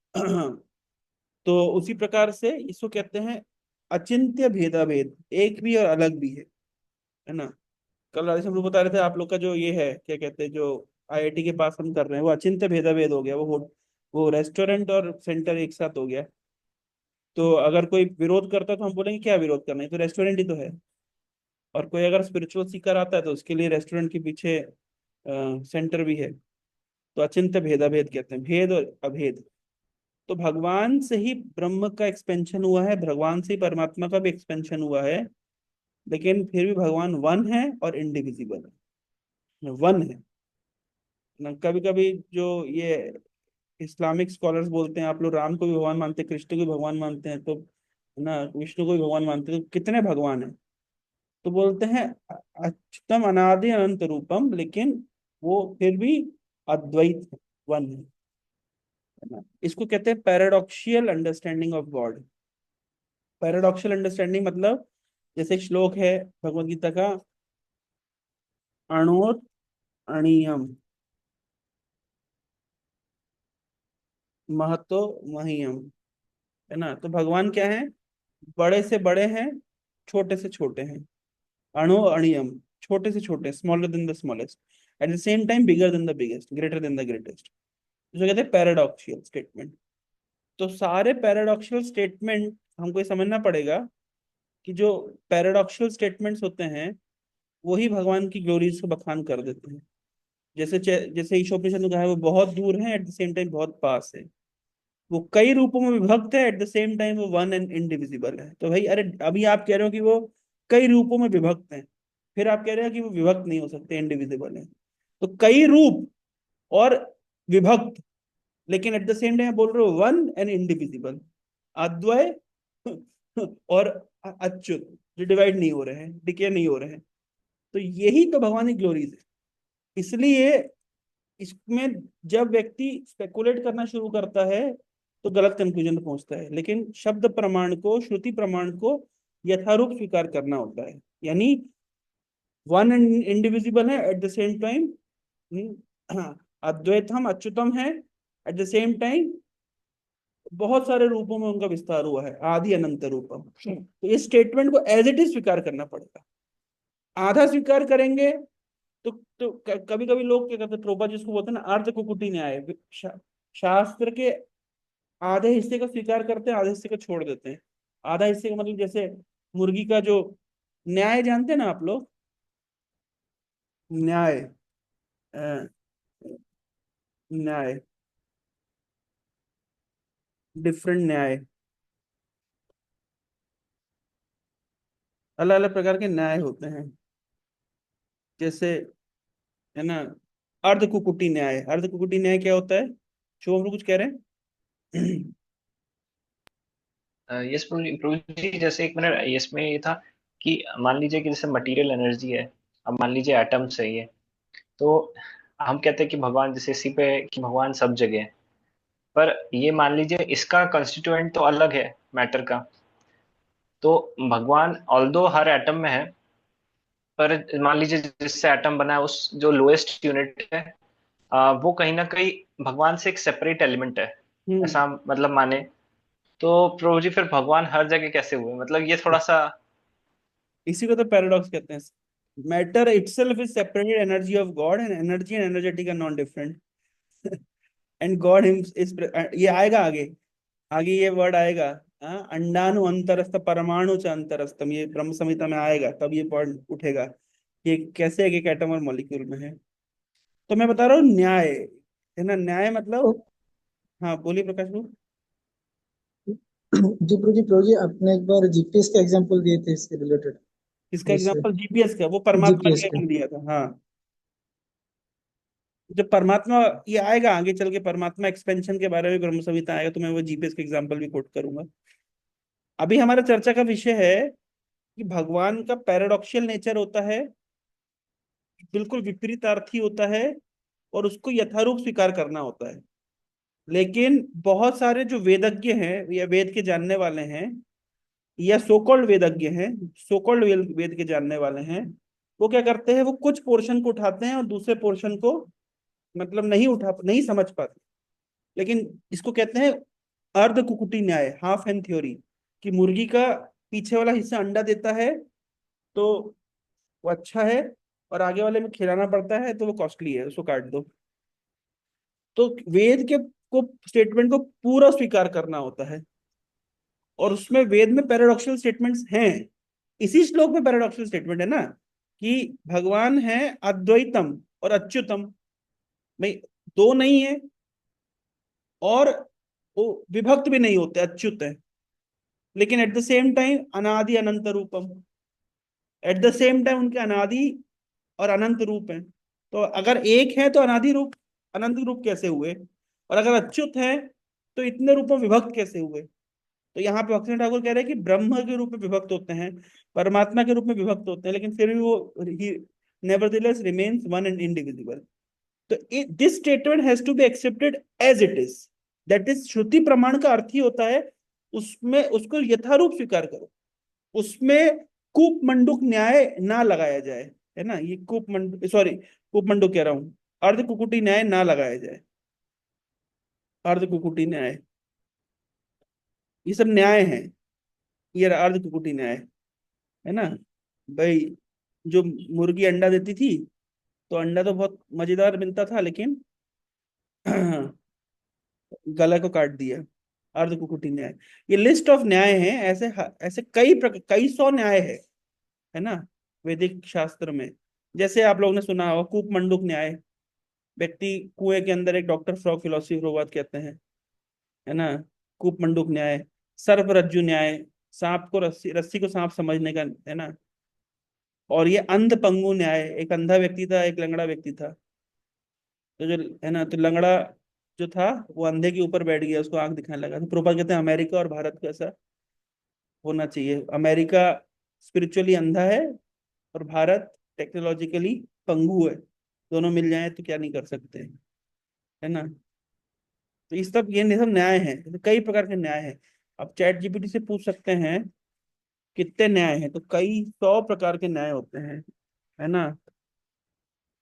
तो उसी प्रकार से इसको कहते हैं अचिंत्य भेदाभेद, एक भी और अलग भी है ना। कल राजेश हम लोग बता रहे थे, आप लोग का जो ये है क्या कहते हैं, जो आईआईटी के पास हम कर रहे हैं, वो अचिंत्य भेदाभेद हो गया। वो रेस्टोरेंट और सेंटर एक साथ हो गया। तो अगर कोई विरोध करता है तो हम बोलेंगे क्या विरोध करना है, तो रेस्टोरेंट ही तो है। और कोई अगर स्पिरिचुअल सीकर आता है तो उसके लिए रेस्टोरेंट के पीछे सेंटर भी है। तो अचिंत्य भेदाभेद कहते हैं, भेद और अभेद। तो भगवान से ही ब्रह्म का एक्सपेंशन हुआ है, भगवान से ही परमात्मा का भी एक्सपेंशन हुआ है, लेकिन फिर भी भगवान वन है और इंडिविजिबल है, वन है ना। कभी कभी जो ये इस्लामिक स्कॉलर्स बोलते हैं, आप लोग राम को भी भगवान मानते हैं, कृष्ण को भी भगवान मानते हैं, तो है ना, विष्णु को भी भगवान मानते हैं, तो कितने भगवान हैं? तो बोलते हैं अच्युतम अनादि अनंत रूपम, लेकिन वो फिर भी अद्वैत वन है ना। इसको कहते हैं paradoxical understanding of God. Paradoxical understanding मतलब, जैसे एक श्लोक है भगवत गीता का, अणोर अणीयम महतो महीयम, है ना। तो भगवान क्या है, बड़े से बड़े हैं, छोटे से छोटे हैं, अणु अणियम, छोटे से छोटे, smaller than the smallest, eight the same time bigger than the biggest, greater than the greatest, जो कहते हैं पैराडॉक्सियल स्टेटमेंट। तो सारे पैराडॉक्सियल स्टेटमेंट हमको ये समझना पड़ेगा कि जो पैराडॉक्सियल स्टेटमेंट्स होते हैं वही भगवान की ग्लोरीज को बखान कर देते हैं। जैसे जैसे ईशोपनिषद ने कहा है वो बहुत दूर है, एट द सेम टाइम बहुत पास है। वो कई रूपों में विभक्त है, एट द सेम टाइम वो वन एंड इनडिविजिबल है। तो भाई अरे अभी आप कह रहे हो कि वो कई रूपों में विभक्त है, फिर आप कह रहे हो कि वो विभक्त नहीं हो सकते, इनडिविजिबल है। तो कई रूप और विभक्त, लेकिन एट द सेम टाइम बोल रहे हो वन एंड इनडिविजिबल, अद्वय और अच्युत, जो डिवाइड नहीं हो रहे हैं, डिके नहीं हो रहे हैं। तो यही तो भगवान की ग्लोरीज है। इसलिए इसमें जब व्यक्ति स्पेकुलेट करना शुरू करता है तो गलत कंक्लूजन पे पहुंचता है, लेकिन शब्द प्रमाण को, श्रुति प्रमाण को यथारूप स्वीकार करना होता है। यानी वन एंड इंडिविजिबल है, एट द सेम टाइम अद्वैतम अच्युतम है, एट द सेम टाइम बहुत सारे रूपों में उनका विस्तार हुआ है, आदि अनंत रूपम। तो इस स्टेटमेंट को एज इट इज स्वीकार करना पड़ेगा। आधा स्वीकार करेंगे तो कभी कभी लोग क्या करते हैं, प्रोपा जिसको बोलते हैं ना अर्ध कुकुटी न्याय, शास्त्र के आधे हिस्से को स्वीकार करते हैं, आधे हिस्से को छोड़ देते हैं। आधा हिस्से का मतलब जैसे मुर्गी का जो न्याय, जानते हैं ना आप लोग, न्याय, अ, न्याय, डिफरेंट न्याय, अलग अलग प्रकार के न्याय होते हैं। जैसे, है ना, अर्ध कुकुटी न्याय, अर्ध कुकुटी न्याय क्या होता है? जो हम लोग कुछ कह रहे हैं। यस प्रभु जी, जैसे एक मिनट, इसमें ये था कि मान लीजिए कि जैसे मटेरियल एनर्जी है, अब मान लीजिए एटम्स है ये, तो हम कहते हैं कि भगवान जैसे इसी पे कि भगवान सब जगह है, पर ये मान लीजिए इसका कंस्टिट्यूएंट तो अलग है मैटर का। तो भगवान ऑल्दो हर एटम में है, पर मान लीजिए जिससे एटम बना है उस जो लोएस्ट यूनिट है, वो कहीं ना कहीं भगवान से एक सेपरेट एलिमेंट है, हम्म, ऐसा मतलब माने। तो प्रभु जी फिर भगवान हर जगह कैसे हुए, मतलब ये थोड़ा सा। इसी को तो पैराडॉक्स कहते हैं। Matter itself is separated energy of God, and energy and energetic are non different. And God him is, ये आएगा आगे, आगे ये वर्ड आएगा। हाँ, अंडाणु अंतरस्थ परमाणु च अंतरस्थम, ये ब्रह्म संहिता में आएगा, तब ये पॉइंट उठेगा ये कैसे एक एटम और मॉलिक्यूल में है। तो मैं बता रहा हूँ न्याय, है ना, न्याय मतलब। हाँ बोलिए प्रकाश बाबू। प्रभु जी आपने एक बार जीपीएस का एग्जांपल दिए थे इसके रिलेटेड, इसका इससे एग्जांपल जीपीएस का, वो परमात्मा जीपीएस के का। लिए दिया था। हाँ, जब परमात्मा, ये आएगा आगे चल के, परमात्मा एक्सपेंशन के बारे में ब्रह्म संहिता आएगा तो मैं वो जीपीएस के एग्जांपल भी कोट करूंगा। अभी हमारा चर्चा का विषय है कि भगवान का पैराडॉक्शियल नेचर होता है, बिल्कुल विपरीतार्थी होता है, और उसको यथारूप स्वीकार करना होता है। लेकिन बहुत सारे जो वेदज्ञ हैं या वेद के जानने वाले हैं, या सोकॉल्ड वेदज्ञ हैं, सोकॉल्ड वेद के जानने वाले हैं, वो क्या करते हैं, वो कुछ पोर्शन को उठाते हैं और दूसरे पोर्शन को मतलब नहीं समझ पाते। लेकिन इसको कहते हैं अर्ध कुकुटी न्याय, हाफ एन थ्योरी, कि मुर्गी का पीछे वाला हिस्सा अंडा देता है तो वो अच्छा है, और आगे वाले में खिलाना पड़ता है तो वो कॉस्टली है, उसको काट दो। तो वेद के को स्टेटमेंट को पूरा स्वीकार करना होता है, और उसमें वेद में पैराडॉक्सियल स्टेटमेंट्स हैं। इसी श्लोक में पैराडॉक्सियल स्टेटमेंट है ना, कि भगवान है अद्वैतम और अच्युतम, भाई दो नहीं है, और वो विभक्त भी नहीं होते, अच्युत है, लेकिन एट द सेम टाइम अनादि अनंत रूपम, एट द सेम टाइम उनके अनादि और अनंत रूप हैं। तो अगर एक है तो अनादि रूप, अनंत रूप कैसे हुए? और अगर अच्युत है तो इतने रूपों में विभक्त कैसे हुए? तो यहाँ पे भक्ति ठाकुर कह रहे हैं कि ब्रह्म के रूप में विभक्त होते हैं, परमात्मा के रूप में विभक्त होते हैं, लेकिन फिर भी वो ही nevertheless remains one and indivisible. तो this statement has to be accepted as it is, that is श्रुति प्रमाण का अर्थ ही होता है उसमें उसको यथारूप स्वीकार करो, उसमें कूप मंडूक न्याय ना लगाया जाए, है ना, ये कूप मंडूक, सॉरी कूप मंडूक कह रहा हूं, अर्ध कुकुटी न्याय ना लगाया जाए, अर्ध कुकुटी न्याय। ये सब न्याय है, ये अर्ध कुकुटी न्याय है ना भाई। जो मुर्गी अंडा देती थी तो अंडा तो बहुत मजेदार मिलता था, लेकिन गला को काट दिया, अर्ध कुकुटी न्याय। ये लिस्ट ऑफ न्याय है, ऐसे ऐसे कई सौ न्याय है ना वैदिक शास्त्र में। जैसे आप लोगों ने सुना होगा कूप मंडूक न्याय, व्यक्ति कुएं के अंदर, एक डॉक्टर फ्रॉग फिलोसफी कहते हैं, है ना। कूप मंडूक न्याय, सर्प रज्जु न्याय, सांप को रस्सी, रस्सी को सांप समझने का, है ना। और ये अंध पंगु न्याय, एक अंधा व्यक्ति था, एक लंगड़ा व्यक्ति था, तो जो है ना, तो लंगड़ा जो था वो अंधे के ऊपर बैठ गया, उसको आंख दिखाने लगा। तो प्रोपा कहते हैं अमेरिका और भारत को ऐसा होना चाहिए। अमेरिका स्पिरिचुअली अंधा है और भारत टेक्नोलॉजिकली पंगु है, दोनों मिल जाए तो क्या नहीं कर सकते, है ना। तो इस सब ये सब न्याय है, तो कई प्रकार के न्याय हैं। आप चैट जीपीटी से पूछ सकते हैं कितने न्याय हैं, तो कई सौ प्रकार के न्याय होते हैं, है ना।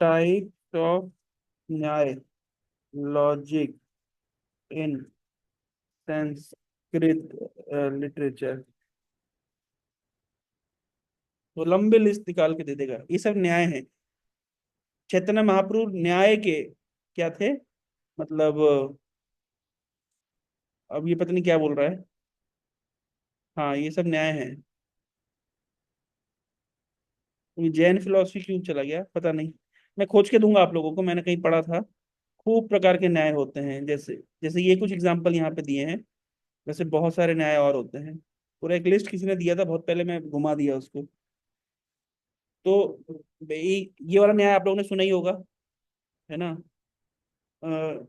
टाइप ऑफ न्याय, लॉजिक इन संस्कृत लिटरेचर, तो लंबे लिस्ट निकाल के दे देगा। ये सब न्याय है। चैतन्य महाप्रभु न्याय के क्या थे, मतलब अब ये पता नहीं क्या बोल रहा है। हाँ ये सब न्याय है। ये जैन फिलोसफी क्यों चला गया पता नहीं, मैं खोज के दूंगा आप लोगों को, मैंने कहीं पढ़ा था। खूब प्रकार के न्याय होते हैं, जैसे जैसे ये कुछ एग्जाम्पल यहाँ पे दिए हैं, वैसे बहुत सारे न्याय और होते हैं। पूरा एक लिस्ट किसी ने दिया था बहुत पहले, मैं घुमा दिया उसको। तो ये वाला न्याय आप लोगों ने सुना ही होगा, है ना। अ,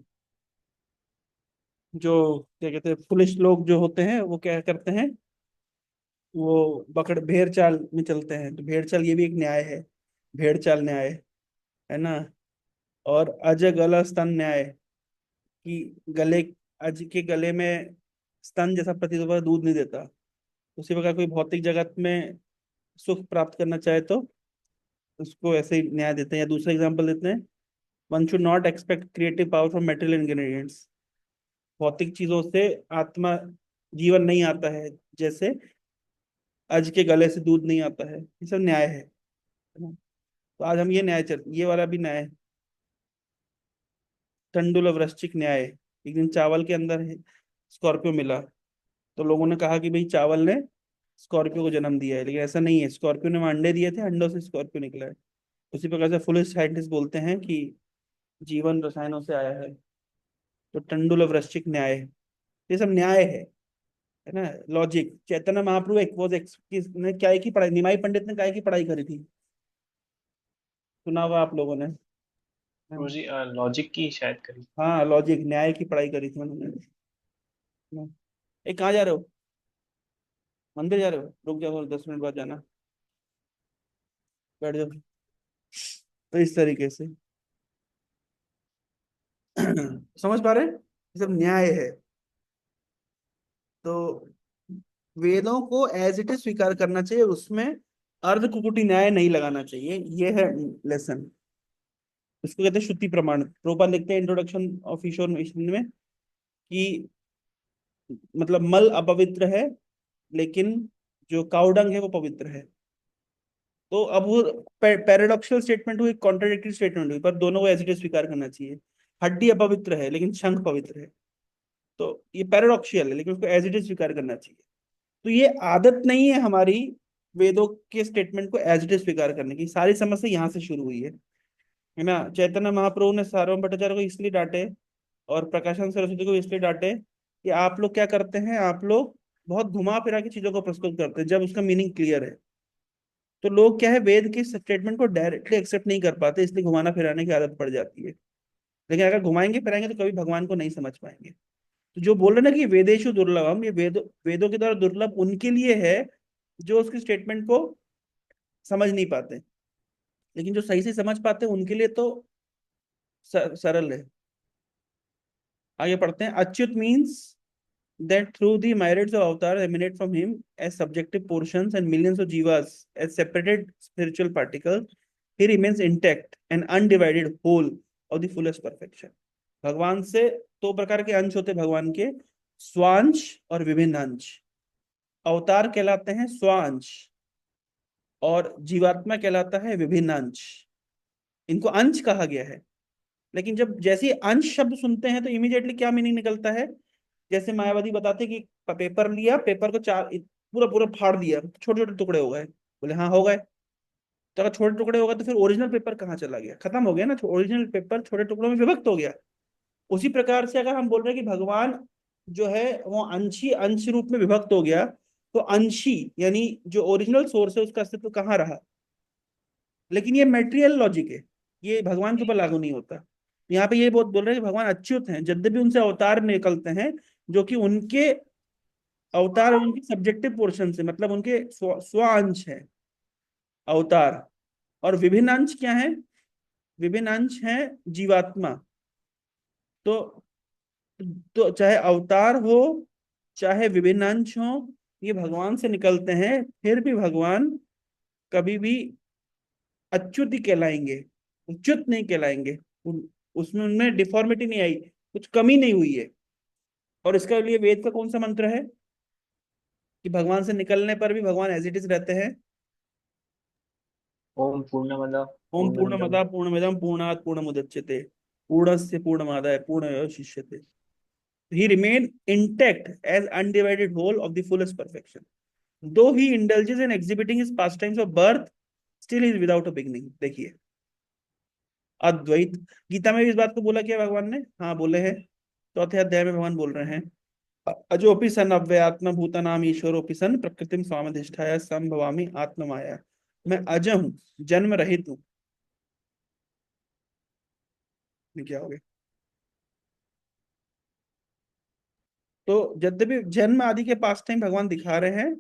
जो क्या कहते हैं, पुलिस लोग जो होते हैं वो क्या करते हैं, वो बकड़ भेड़ चाल में चलते हैं, तो भेड़ चाल ये भी एक न्याय है, भेड़ चाल न्याय, है ना। और अज गला स्तन न्याय, कि गले, अज के गले में स्तन जैसा प्रतीत होता है, दूध नहीं देता। उसी प्रकार कोई भौतिक जगत में सुख प्राप्त करना चाहे तो उसको ऐसे ही न्याय देते हैं। या दूसरा एग्जांपल देते हैं, one should not expect creative power from material ingredients, भौतिक चीजों से आत्मा जीवन नहीं आता है, जैसे अज के गले से दूध नहीं आता है। ये सब न्याय है ना? तो आज हम ये न्याय चल, ये वाला भी न्याय, टंडुल वृश्चिक न्याय। एक दिन चावल के अंदर स्कॉर्पियो मिला, तो लोगों ने कहा कि भाई चावल ने स्कॉर्पियो को जन्म दिया है, लेकिन ऐसा नहीं है। स्कॉर्पियो ने अंडे दिए थे, अंडों से स्कॉर्पियो निकला है। उसी प्रकार से फुलिश साइंटिस्ट बोलते हैं कि जीवन रसायनों से आया है। तो टंडुल वृश्चिक न्याय, ये सब न्याय है ना। लॉजिक, चैतन्य महाप्रभु एक वो ने क्या की पढ़ाई, निमाई पंडित ने क्या की पढ़ाई करी थी, सुना हुआ आप लोगों ने। गुरु जी लॉजिक की शायद करी। हाँ लॉजिक, न्याय की पढ़ाई करी थी उन्होंने। एक कहाँ जा रहे हो, मंदिर जा रहे हो, रुक जाओ 10 मिनट बाद जाना, बैठ जाओ। तो इस तरीके से समझ पा रहे हैं, ये सब न्याय है। तो वेदों को एज इट इज स्वीकार करना चाहिए, उसमें अर्ध कुकुटी न्याय नहीं लगाना चाहिए, ये है लेसन। इसको कहते हैं श्रुति प्रमाण। प्रोपा लिखते हैं इंट्रोडक्शन ऑफ ईश्वर में कि मतलब मल अपवित्र है, लेकिन जो काउडंग है वो पवित्र है। तो अब वो पैराडॉक्सल स्टेटमेंट हुई, कॉन्ट्राडिक्टरी स्टेटमेंट हुई, पर दोनों को एज इट इज स्वीकार करना चाहिए। हड्डी अपवित्र है लेकिन शंख पवित्र है, तो ये पैराडॉक्सियल है, लेकिन उसको एज इट इज स्वीकार करना चाहिए। तो ये आदत नहीं है हमारी वेदों के स्टेटमेंट को एज इट इज स्वीकार करने की। सारी समस्या यहाँ से शुरू हुई है ना। चैतन्य महाप्रभु ने सार्वभौम भट्टाचार्य को इसलिए डांटे और प्रकाशन सरस्वती को इसलिए डांटे कि आप लोग क्या करते हैं, आप लोग बहुत घुमा फिरा के चीजों को प्रस्तुत करते हैं जब उसका मीनिंग क्लियर है। तो लोग क्या है, वेद के स्टेटमेंट को डायरेक्टली एक्सेप्ट नहीं कर पाते, इसलिए घुमाना फिराने की आदत पड़ जाती है। लेकिन अगर घुमाएंगे फिराएंगे तो कभी भगवान को नहीं समझ पाएंगे। तो जो बोल रहे ना कि वेदेशु दुर्लभम, ये वेदों के द्वारा दुर्लभ उनके लिए है जो उसके स्टेटमेंट को समझ नहीं पाते, लेकिन जो सही से समझ पाते हैं उनके लिए तो सरल है। आगे पढ़ते हैं। Achyut means that through the merits of avatar emanate from him as subjective portions and millions of jivas as separated spiritual particles, he remains intact and undivided whole of the fullest perfection. भगवान से दो प्रकार के अंश होते भगवान के, स्वांश और विभिन्न अंश। अवतार कहलाते हैं स्वांश और जीवात्मा कहलाता है विभिन्न अंश। इनको अंश कहा गया है। लेकिन जब जैसे ही अंश शब्द सुनते हैं तो इमीडिएटली क्या मीनिंग निकलता है? जैसे मायावादी बताते हैं कि पेपर लिया, पेपर को चार पूरा पूरा फाड़ दिया, छोटे छोटे टुकड़े हो गए। बोले हाँ हो गए। तो अगर छोटे टुकड़े हो गए तो फिर ओरिजिनल पेपर कहाँ चला गया? खत्म हो गया ना, ओरिजिनल पेपर छोटे टुकड़ों में विभक्त हो गया। उसी प्रकार से अगर हम बोल रहे हैं कि भगवान जो है वो अंशी अंश रूप में विभक्त हो गया, तो अंशी यानी जो ओरिजिनल सोर्स है उसका अस्तित्व कहाँ रहा? लेकिन ये मेटेरियल लॉजिक है, ये भगवान के ऊपर लागू नहीं होता। यहाँ पे ये बहुत बोल रहे हैं कि भगवान अच्युत हैं, यद्यपि उनसे अवतार निकलते हैं जो कि उनके अवतार और उनके सब्जेक्टिव पोर्शन से, मतलब उनके स्व अंश है अवतार। और विभिन्न अंश क्या है? विभिन्न अंश है जीवात्मा। तो चाहे अवतार हो चाहे विभिन्न अंश हो, ये भगवान से निकलते हैं, फिर भी भगवान कभी भी अच्युत ही कहलाएंगे, उच्युत नहीं कहलाएंगे। उसमें उनमें डिफॉर्मिटी नहीं आई, कुछ कमी नहीं हुई है। और इसके लिए वेद का कौन सा मंत्र है कि भगवान से निकलने पर भी भगवान एज इट इज रहते हैं? ओम पूर्णमद ओम पूर्णमिदम। पूर्णमदा पूर्णमिदम पूर्णात् पूर्णमुदच्यते पूर्णस्य पूर्णमादाय शिष्यते। He remain intact as undivided whole of the fullest perfection. Though he indulges in exhibiting his pastimes of birth, still he is without a beginning. देखिए अद्वैत, गीता में भी इस बात को बोला क्या भगवान ने? हाँ बोले हैं। चौथे अध्याय में भगवान बोल रहे हैं अजोपि सन अव्ययात्म भूतनाम ईश्वरोपि सन प्रकृतिम स्वामधिष्ठाय संभवामि आत्ममाया। मैं अज हूँ, जन्म रहित हूँ। क्या हो गया? तो यद्यपि जन्म आदि के पास टाइम भगवान दिखा रहे हैं,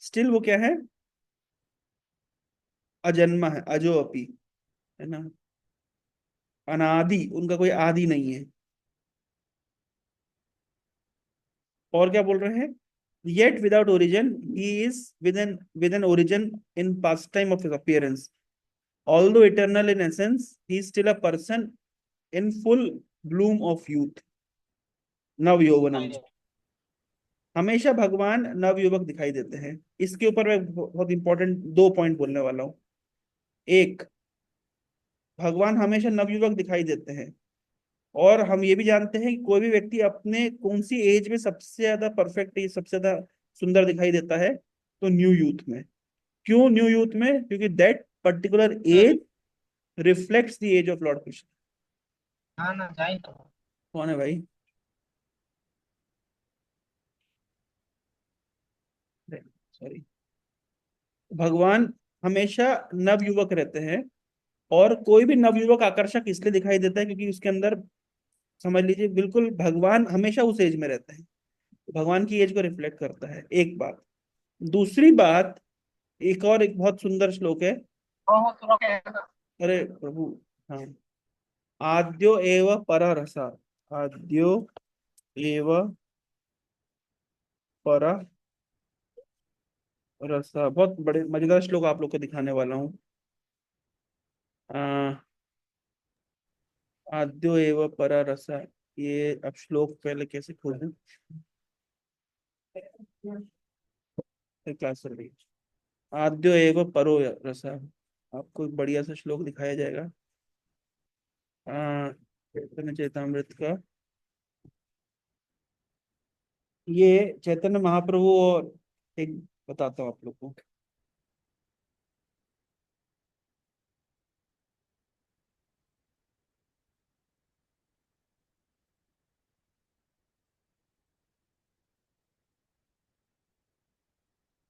स्टिल वो क्या है? अजन्मा है, अजो अपी, है ना, अनादि, उनका कोई आदि नहीं है। और क्या बोल रहे हैं? Yet without origin he is with an origin in past time of his appearance. Although eternal in essence he is still a person in full bloom of youth, नव यौवनम। हमेशा भगवान नव युवक दिखाई देते हैं। इसके ऊपर मैं बहुत इंपॉर्टेंट दो पॉइंट बोलने वाला हूँ। एक, भगवान हमेशा नवयुवक दिखाई देते हैं। और हम ये भी जानते हैं कि कोई भी व्यक्ति अपने कौन सी एज में सबसे ज्यादा परफेक्ट, सबसे ज्यादा सुंदर दिखाई देता है? तो न्यू यूथ में। क्यों न्यू यूथ में? क्योंकि that particular age reflects the age of lord Krishna. हाँ ना जाए तो। कौन है भाई? सॉरी। भगवान हमेशा नवयुवक रहते हैं। और कोई भी नवयुवक आकर्षक इसलिए दिखाई देता है क्योंकि उसके अंदर, समझ लीजिए, बिल्कुल भगवान हमेशा उस एज में रहते हैं। भगवान की एज को रिफ्लेक्ट करता है, एक बात। दूसरी बात, एक बहुत सुंदर श्लोक है। हो सुनो क्या। अरे प्रभु, हाँ, आद्यो एव पर रसा, आद्यो एव पर रसा, बहुत बड़े मजेदार श्लोक आप लोग को दिखाने वाला हूँ। आ, आद्यो एव पर रसा, ये अब श्लोक पहले कैसे खोलें? क्लास चल रही है। आद्यो एव परो रसा, आपको एक बढ़िया सा श्लोक दिखाया जाएगा चैतन्य चैतामृत का। ये चैतन्य महाप्रभु, और एक बताता हूँ आप लोग को।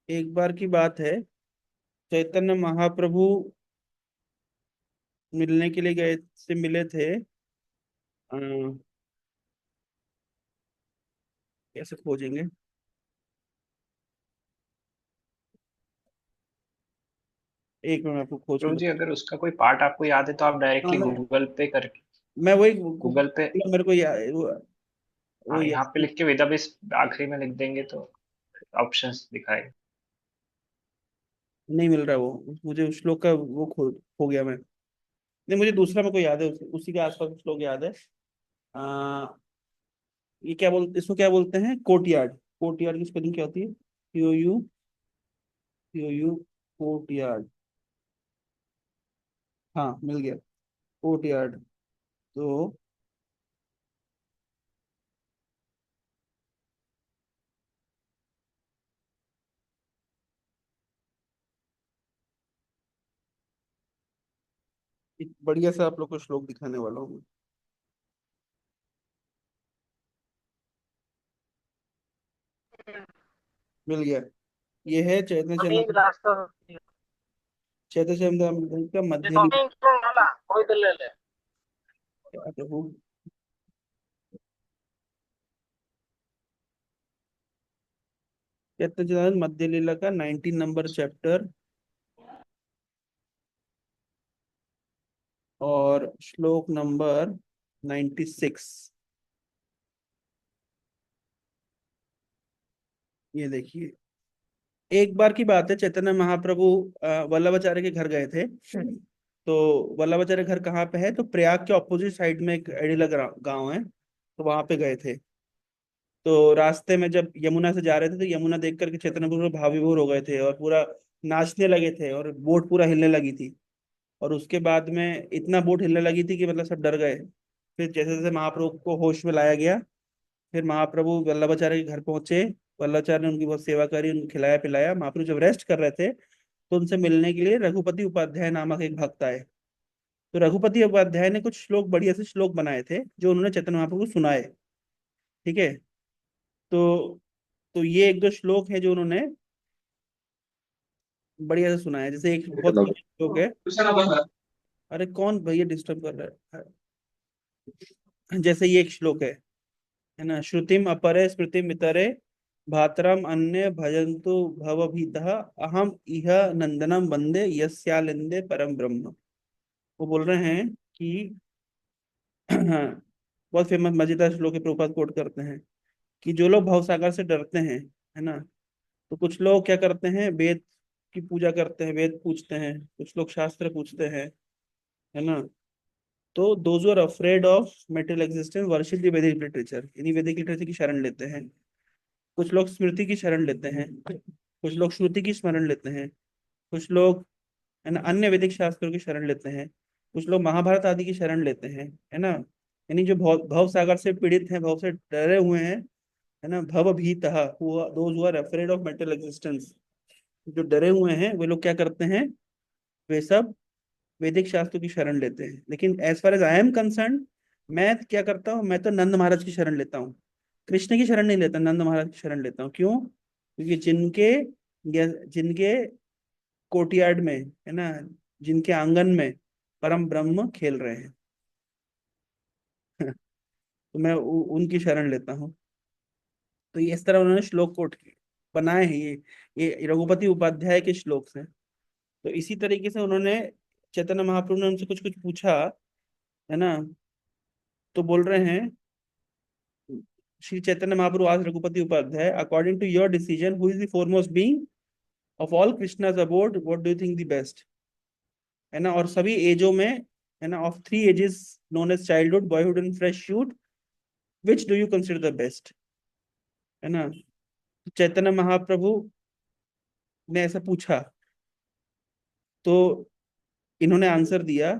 एक बार की बात है, चैतन्य महाप्रभु मिलने के लिए गए, से मिले थे। अ, कैसे खोजेंगे? एक मिनट, मैं आपको खोज के प्रभु जी, बता। अगर उसका कोई पार्ट आपको याद है तो आप हाँ, डायरेक्टली गूगल पे करके, मैं वही गूगल पे, मेरे को वो हाँ, यहाँ पे याद लिख के वेदाबेस आखिरी में लिख देंगे तो ऑप्शंस दिखाएगा। नहीं मिल रहा है वो मुझे, उस श्लोक का वो खो गया मैं। नहीं, मुझे दूसरा मेरे को याद है, उसी के आसपास श्लोक याद है। आ, ये क्या बोलते, इसको क्या बोलते हैं, कोर्टयार्ड। कोर्टयार्ड की स्पेलिंग क्या होती है, COU कोर्टयार्ड। हाँ मिल गया, कोर्टयार्ड। तो एक बढ़िया सा आप लोग को श्लोक दिखाने वाला हूँ मैं। मिल गया, ये है चैतन्य चैतन्य, चैतन्य चैतन्य का मध्य क्या प्रभु, चैतन्य चैतन्य मध्य लीला का 19 नंबर चैप्टर और श्लोक नंबर 96। ये देखिए, एक बार की बात है, चैतन्य महाप्रभु वल्लभाचार्य के घर गए थे। तो वल्लभाचार्य घर कहाँ पे है, तो प्रयाग के ऑपोजिट साइड में एक एडिला गांव है, तो वहां पे गए थे। तो रास्ते में जब यमुना से जा रहे थे, तो यमुना देख करके चैतन्य प्रभु भाव विभोर हो गए थे और पूरा नाचने लगे थे, और बोट पूरा हिलने लगी थी। और उसके बाद में इतना बोट हिलने लगी थी कि मतलब सब डर गए। फिर जैसे जैसे महाप्रभु को होश में लाया गया, फिर महाप्रभु वल्लभाचार्य के घर पहुंचे। वल्लभाचार्य ने उनकी बहुत सेवा करी, उनको खिलाया पिलाया। महाप्रभु जब रेस्ट कर रहे थे, तो उनसे मिलने के लिए रघुपति उपाध्याय नामक एक भक्त आए। तो रघुपति उपाध्याय ने कुछ श्लोक, बढ़िया से श्लोक बनाए थे, जो उन्होंने चैतन्य महाप्रभु को सुनाए। ठीक है। तो ये एक दो श्लोक है जो उन्होंने बढ़िया से सुनाया। जैसे एक बहुत अच्छा श्लोक है, अरे कौन भैया डिस्टर्ब कर रहा है। जैसे ये एक श्लोक है ना, श्रुतिम अपरे स्मृतिम इतरे भातरम अन्य भजन्तु भवभीतः अहम इह नंदनम वंदे यस्यालिंदे परम ब्रह्म। वो बोल रहे हैं कि बहुत फेमस मजेदार श्लोक है, प्रभुपाद कोट करते हैं कि जो लोग भवसागर से डरते हैं, है ना, तो कुछ लोग क्या करते हैं, वेद की पूजा करते हैं, वेद पूछते हैं, कुछ लोग शास्त्र पूछते हैं, है ना। तो those are afraid of material existence worship the Vedic literature, यानी वैदिक लिटरेचर की शरण लेते हैं। कुछ लोग स्मृति की शरण लेते हैं, कुछ लोग श्रुति की शरण लेते हैं, कुछ लोग, है ना, अन्य वैदिक शास्त्रों की शरण लेते हैं, कुछ लोग महाभारत आदि की शरण लेते हैं, है ना। यानी जो भव भव सागर से पीड़ित हैं, भव से डरे हुए हैं, है ना, भव भीतः, those who are afraid of material existence, जो डरे हुए हैं वे लोग क्या करते हैं, वे सब वैदिक शास्त्रों की शरण लेते हैं। लेकिन as far as I am concern, मैं क्या करता हूँ, मैं तो नंद महाराज की शरण लेता हूँ। कृष्ण की शरण नहीं लेता, नंद महाराज की शरण लेता हूँ। क्यों? क्योंकि जिनके कोर्टयार्ड में, है ना, जिनके आंगन में परम ब्रह्म खेल रहे हैं। तो मैं उनकी शरण लेता हूँ। तो ये इस तरह उन्होंने श्लोक कोट बनाए हैं। ये रघुपति उपाध्याय के श्लोक हैं। तो इसी तरीके से उन्होंने, चैतन्य महाप्रभु ने उनसे कुछ कुछ पूछा, है ना। तो बोल रहे हैं, श्री चैतन्य महाप्रभु आज Raghupati Upadhyay, according to your decision who is the foremost being of all Krishna's abode, what do you think the best, है ना। और सभी एजों में, है ना, of three ages known as childhood, boyhood and fresh shoot, which do you consider the best, है ना। चैतन्य महाप्रभु ने ऐसा पूछा, तो इन्होंने आंसर दिया।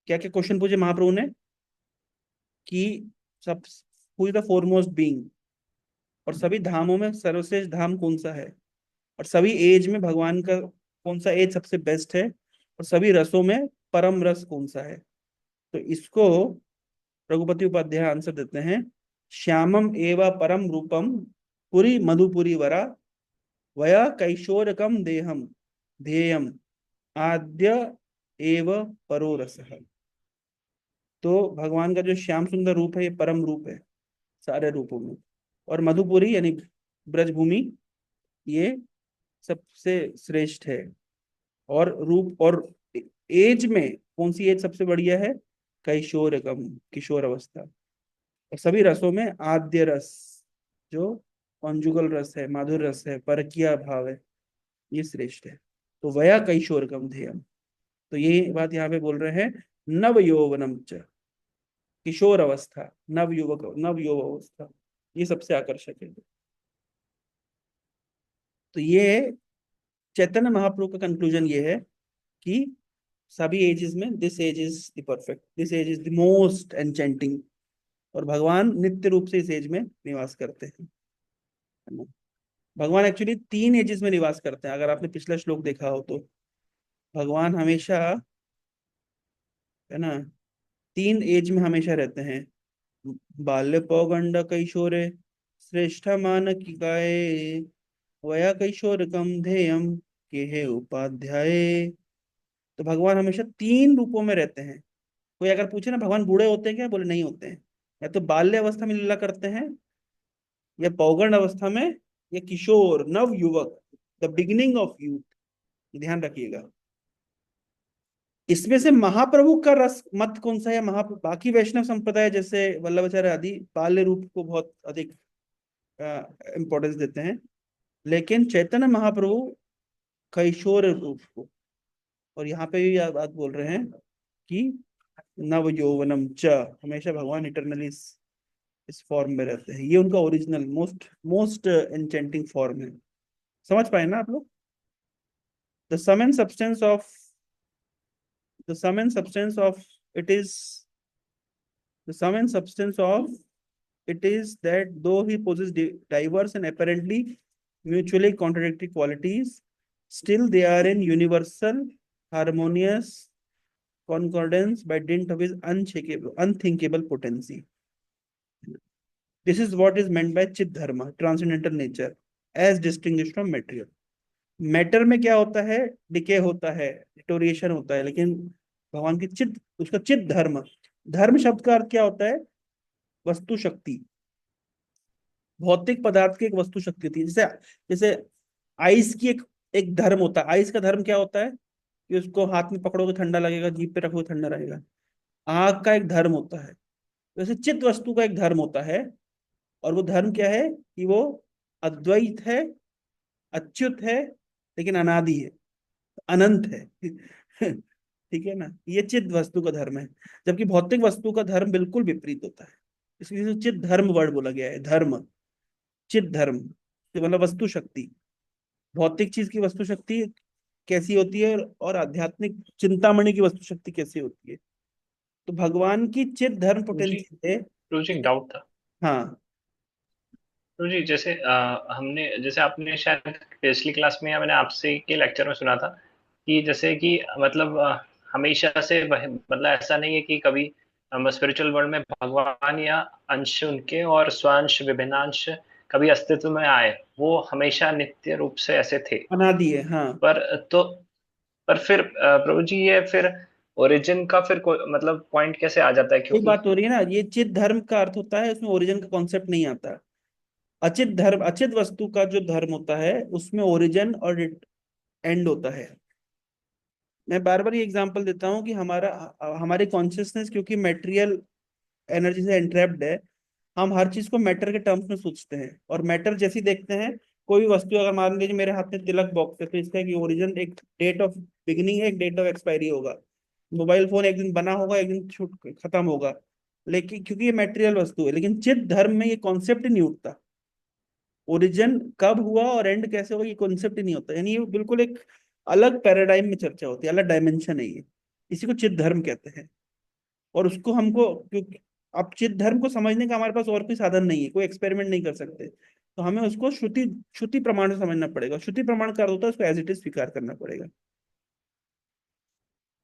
क्या क्या क्वेश्चन पूछे महाप्रभु ने, कि सब, who is the foremost being, और सभी धामों में सर्वश्रेष्ठ धाम कौन सा है, और सभी एज में भगवान का कौन सा एज सबसे बेस्ट है, और सभी रसों में परम रस कौन सा है। तो इसको रघुपति उपाध्याय आंसर देते हैं, श्यामम एव परम रूपम पुरी मधुपुरी वरा वया कैशोरकम देहम ध्येयम आद्य एव परो रसः। तो भगवान का जो श्याम सुंदर रूप है, ये परम रूप है सारे रूपों में। और मधुपुरी यानी ब्रजभूमि, ये सबसे श्रेष्ठ है। और रूप और एज में कौन सी एज सबसे बढ़िया है, कैशोरकम, किशोर अवस्था। और सभी रसों में आद्य रस, जो कॉन्जुगल रस है, माधुर रस है, परकीय भाव है, ये श्रेष्ठ है। तो वया कैशोरकम ध्येयम। तो ये बात यहाँ पे बोल रहे हैं, नव यौवनम च, किशोर अवस्था, नव युवा अवस्था, ये सबसे आकर्षक है। तो ये चैतन्य महाप्रभु का कंक्लूजन ये है कि सभी एजेस में this age is the perfect, this age is the most enchanting, और भगवान नित्य रूप से इस एज में निवास करते हैं, है ना। भगवान एक्चुअली 3 एजेस में निवास करते हैं, अगर आपने पिछला श्लोक देखा हो तो। भगवान हमेशा, है ना, 3 एज में हमेशा रहते हैं। बाल्य पौगंड कैशोरे श्रेष्ठ मानकिकाए वया कैशोरकम ध्येयम के है उपाध्याय। तो भगवान हमेशा 3 रूपों में रहते हैं। कोई अगर पूछे ना भगवान बूढ़े होते हैं क्या, बोले नहीं होते हैं। या तो बाल्य अवस्था में लीला करते हैं, या पौगंड अवस्था में, या किशोर नव युवक, द बिगिनिंग ऑफ यूथ। ध्यान रखिएगा। इसमें से महाप्रभु का रस मत कौन सा है? बाकी वैष्णव संप्रदाय जैसे वल्लभाचार्य आदि बाल्य रूप को बहुत अधिक इम्पोर्टेंस देते हैं, लेकिन चैतन्य महाप्रभु कैशोर रूप को। और यहाँ पे भी बात बोल रहे हैं कि नव यौवनम च, हमेशा भगवान इटरनली इस फॉर्म में रहते हैं। ये उनका original most most enchanting form है। समझ पाए ना आप लोग? The sum and substance of the sum and substance of it is the sum and substance of it is that though he possesses diverse and apparently mutually contradictory qualities, still they are in universal harmonious concordance by dint of his unthinkable potency. This is what is meant by chit dharma, transcendental nature, as distinguished from material. Matter में क्या होता है? Decay होता है, deterioration होता है, लेकिन भगवान की चित्त, उसका चित्त धर्म। धर्म शब्द का अर्थ क्या होता है? वस्तु शक्ति। भौतिक पदार्थ की एक वस्तु शक्ति होती है। जैसे जैसे आइस की एक एक धर्म होता है। आइस का धर्म क्या होता है? कि उसको हाथ में पकड़ोगे ठंडा लगेगा, जीभ पे रखोगे ठंडा रहेगा। आग का एक धर्म होता है। वैसे चित्त वस्तु का एक धर्म होता है, और वो धर्म क्या है? कि वो अद्वैत है, अच्युत है, लेकिन अनादि है, अनंत है। ठीक है ना? ये चित्त वस्तु का धर्म है। जबकि भौतिक वस्तु का धर्म बिल्कुल विपरीत होता है। इसलिए चित्त धर्म वर्ड बोला गया है। धर्म, चित्त धर्म, तो मतलब वस्तु शक्ति। भौतिक चीज की वस्तु शक्ति कैसी होती है, और आध्यात्मिक चिंतामणि की वस्तु शक्ति कैसी होती है? तो भगवान की चित्त धर्म जी पोटेंशियल है। जी, एक डाउट था। हाँ, तो जी जैसे हमने, जैसे आपने शायद पिछली क्लास में या मैंने आपसे के लेक्चर में सुना था कि जैसे कि मतलब हमेशा से मतलब ऐसा नहीं है कि कभी स्पिरिचुअल वर्ल्ड में भगवान या अंश उनके और स्वांश विभिन्नांश कभी अस्तित्व में आए, वो हमेशा नित्य रूप से ऐसे थे। अनादि है। हाँ, पर तो पर फिर प्रभु जी ये फिर ओरिजिन का फिर मतलब पॉइंट कैसे आ जाता है? ये क्योंकि बात हो रही है ना, ये चित्त धर्म का अर्थ होता है, उसमें ओरिजिन का कॉन्सेप्ट नहीं आता। अचित धर्म, अचित वस्तु का जो धर्म होता है उसमें ओरिजिन और एंड होता है। मैं बार बार ये एग्जांपल देता हूँ कि हमारी कॉन्शियसनेस क्योंकि मेटेरियल एनर्जी से एंट्रैप्ड है, हम हर चीज को मैटर के टर्म्स में सोचते हैं, और मैटर जैसी देखते हैं। कोई भी वस्तु, अगर मान लीजिए मेरे हाथ में तिलक बॉक्स है, तो इसका की ओरिजिन एक डेट ऑफ बिगिनिंग है, एक डेट ऑफ एक्सपायरी होगा। मोबाइल फोन एक दिन बना होगा, एक दिन छूट खत्म होगा। लेकिन क्योंकि ये मेटेरियल वस्तु है, लेकिन चित्त धर्म में ये कॉन्सेप्ट ही नहीं उठता। ओरिजिन कब हुआ और एंड कैसे होगा, ये कॉन्सेप्ट ही नहीं होता। यानी ये बिल्कुल एक अलग पैराडाइम में चर्चा होती है, अलग डायमेंशन है ये। इसी को चित्त धर्म कहते हैं। और उसको हमको, क्योंकि अब चित्त धर्म को समझने का हमारे पास और कोई साधन नहीं है, कोई एक्सपेरिमेंट नहीं कर सकते, तो हमें उसको श्रुति श्रुति प्रमाण से समझना पड़ेगा। श्रुति प्रमाण का अर्थ होता है उसको एज इट इज स्वीकार करना पड़ेगा।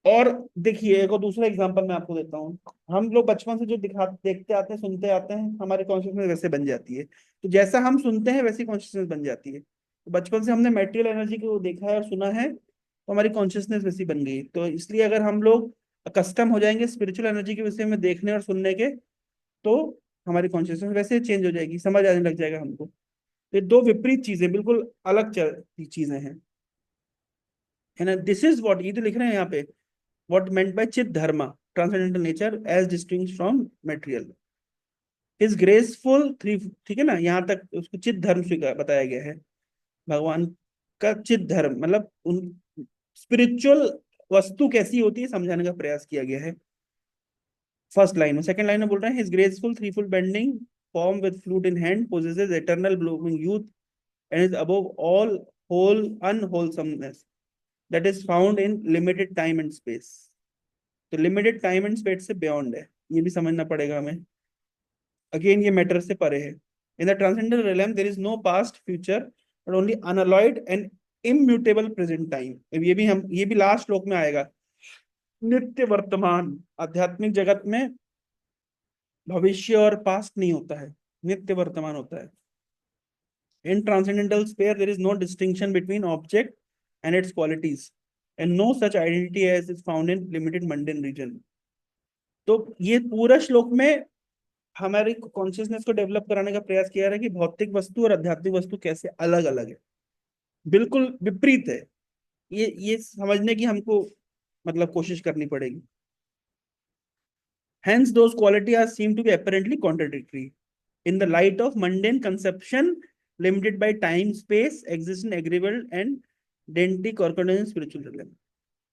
और देखिए, एक और दूसरा एग्जांपल मैं आपको देता हूँ। हम लोग बचपन से जो देखते आते हैं, सुनते आते हैं, हमारी कॉन्शियसनेस वैसे बन जाती है। तो जैसा हम सुनते हैं वैसी कॉन्शियसनेस बन जाती है। तो बचपन से हमने मेटेरियल एनर्जी को देखा है और सुना है, तो हमारी कॉन्शियसनेस वैसी बन गई। तो इसलिए अगर हम लोग कस्टम हो जाएंगे स्पिरिचुअल एनर्जी के विषय में देखने और सुनने के, तो हमारी कॉन्शियसनेस वैसे चेंज हो जाएगी, समझ आने लग जाएगा हमको। ये दो विपरीत चीजें, बिल्कुल अलग चीजें हैं, है ना। दिस इज व्हाट ये तो लिख रहे हैं यहाँ पे, what meant by chit dharma, transcendental nature as distinct from material, is graceful three। ठीक है ना, यहाँ तक उसको चित धर्म स्वीकार बताया गया है। भगवान का चित धर्म मतलब उन स्पिरिचुअल वस्तु कैसी होती है समझाने का प्रयास किया गया है। फर्स्ट लाइन में, सेकंड लाइन में बोल रहे हैं, his graceful threefold bending form with flute in hand possesses eternal blooming youth and is above all whole unwholesomeness that is found in limited time and space. तो limited time and space से beyond है, ये भी समझना पड़ेगा हमें। Again ये matter से परे है। In the transcendental realm there is no past future but only unalloyed and immutable present time. ये भी लास्ट श्लोक में आएगा। नित्य वर्तमान, आध्यात्मिक जगत में भविष्य और पास्ट नहीं होता है, नित्य वर्तमान होता है। In transcendental sphere there is no distinction between object and its qualities and no such identity as is found in limited mundane region. तो ये पूरा श्लोक में हमारी कॉन्शियसनेस को डेवलप कराने का प्रयास किया है कि भौतिक वस्तु और आध्यात्मिक वस्तु कैसे अलग अलग है, बिल्कुल विपरीत है। ये समझने की हमको मतलब कोशिश करनी पड़ेगी। Hence, those qualities are seem to be apparently contradictory in the light of mundane conception limited by time, space, existence, agreeable and dentic concordance spiritual realm.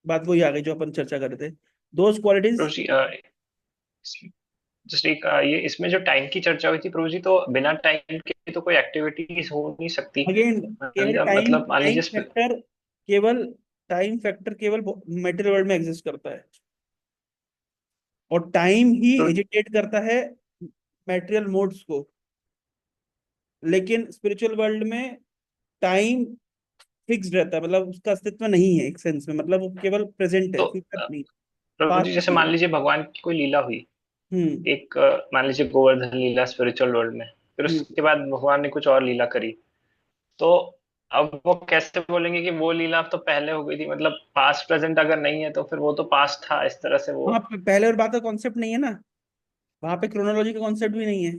बात वही आ गई जो अपन चर्चा कर रहे थे। Those qualities प्रभु जी, जस्ट एक ये इसमें जो टाइम की चर्चा हुई थी प्रभु जी, तो बिना टाइम के तो कोई एक्टिविटीज हो नहीं सकती। अगेन केवल मतलब मान लीजिए टाइम फैक्टर केवल मेटेरियल वर्ल्ड में एग्जिस्ट करता है और टाइम ही एजिटेट करता है मेटेरियल मोड्स को। लेकिन स्पिरिचुअल वर्ल्ड में टाइम फिक्स्ड रहता है, मतलब उसका अस्तित्व नहीं है एक सेंस में, मतलब वो केवल प्रेजेंट है, तो फ्यूचर नहीं, प्रभु जी, पास्ट जैसे नहीं। मान लीजिए भगवान की कोई लीला हुई, हम्म एक मान लीजिए गोवर्धन लीला स्पिरिचुअल वर्ल्ड में, फिर हम्म उसके बाद भगवान ने कुछ और लीला करी, तो अब वो कैसे बोलेंगे कि वो लीला तो पहले हो गई थी? मतलब पास्ट प्रेजेंट अगर नहीं है तो फिर वो तो पास्ट था, इस तरह से वो। वहां पे पहले और बाद का कॉन्सेप्ट नहीं है ना, वहां पे क्रोनोलॉजी का कॉन्सेप्ट भी नहीं है।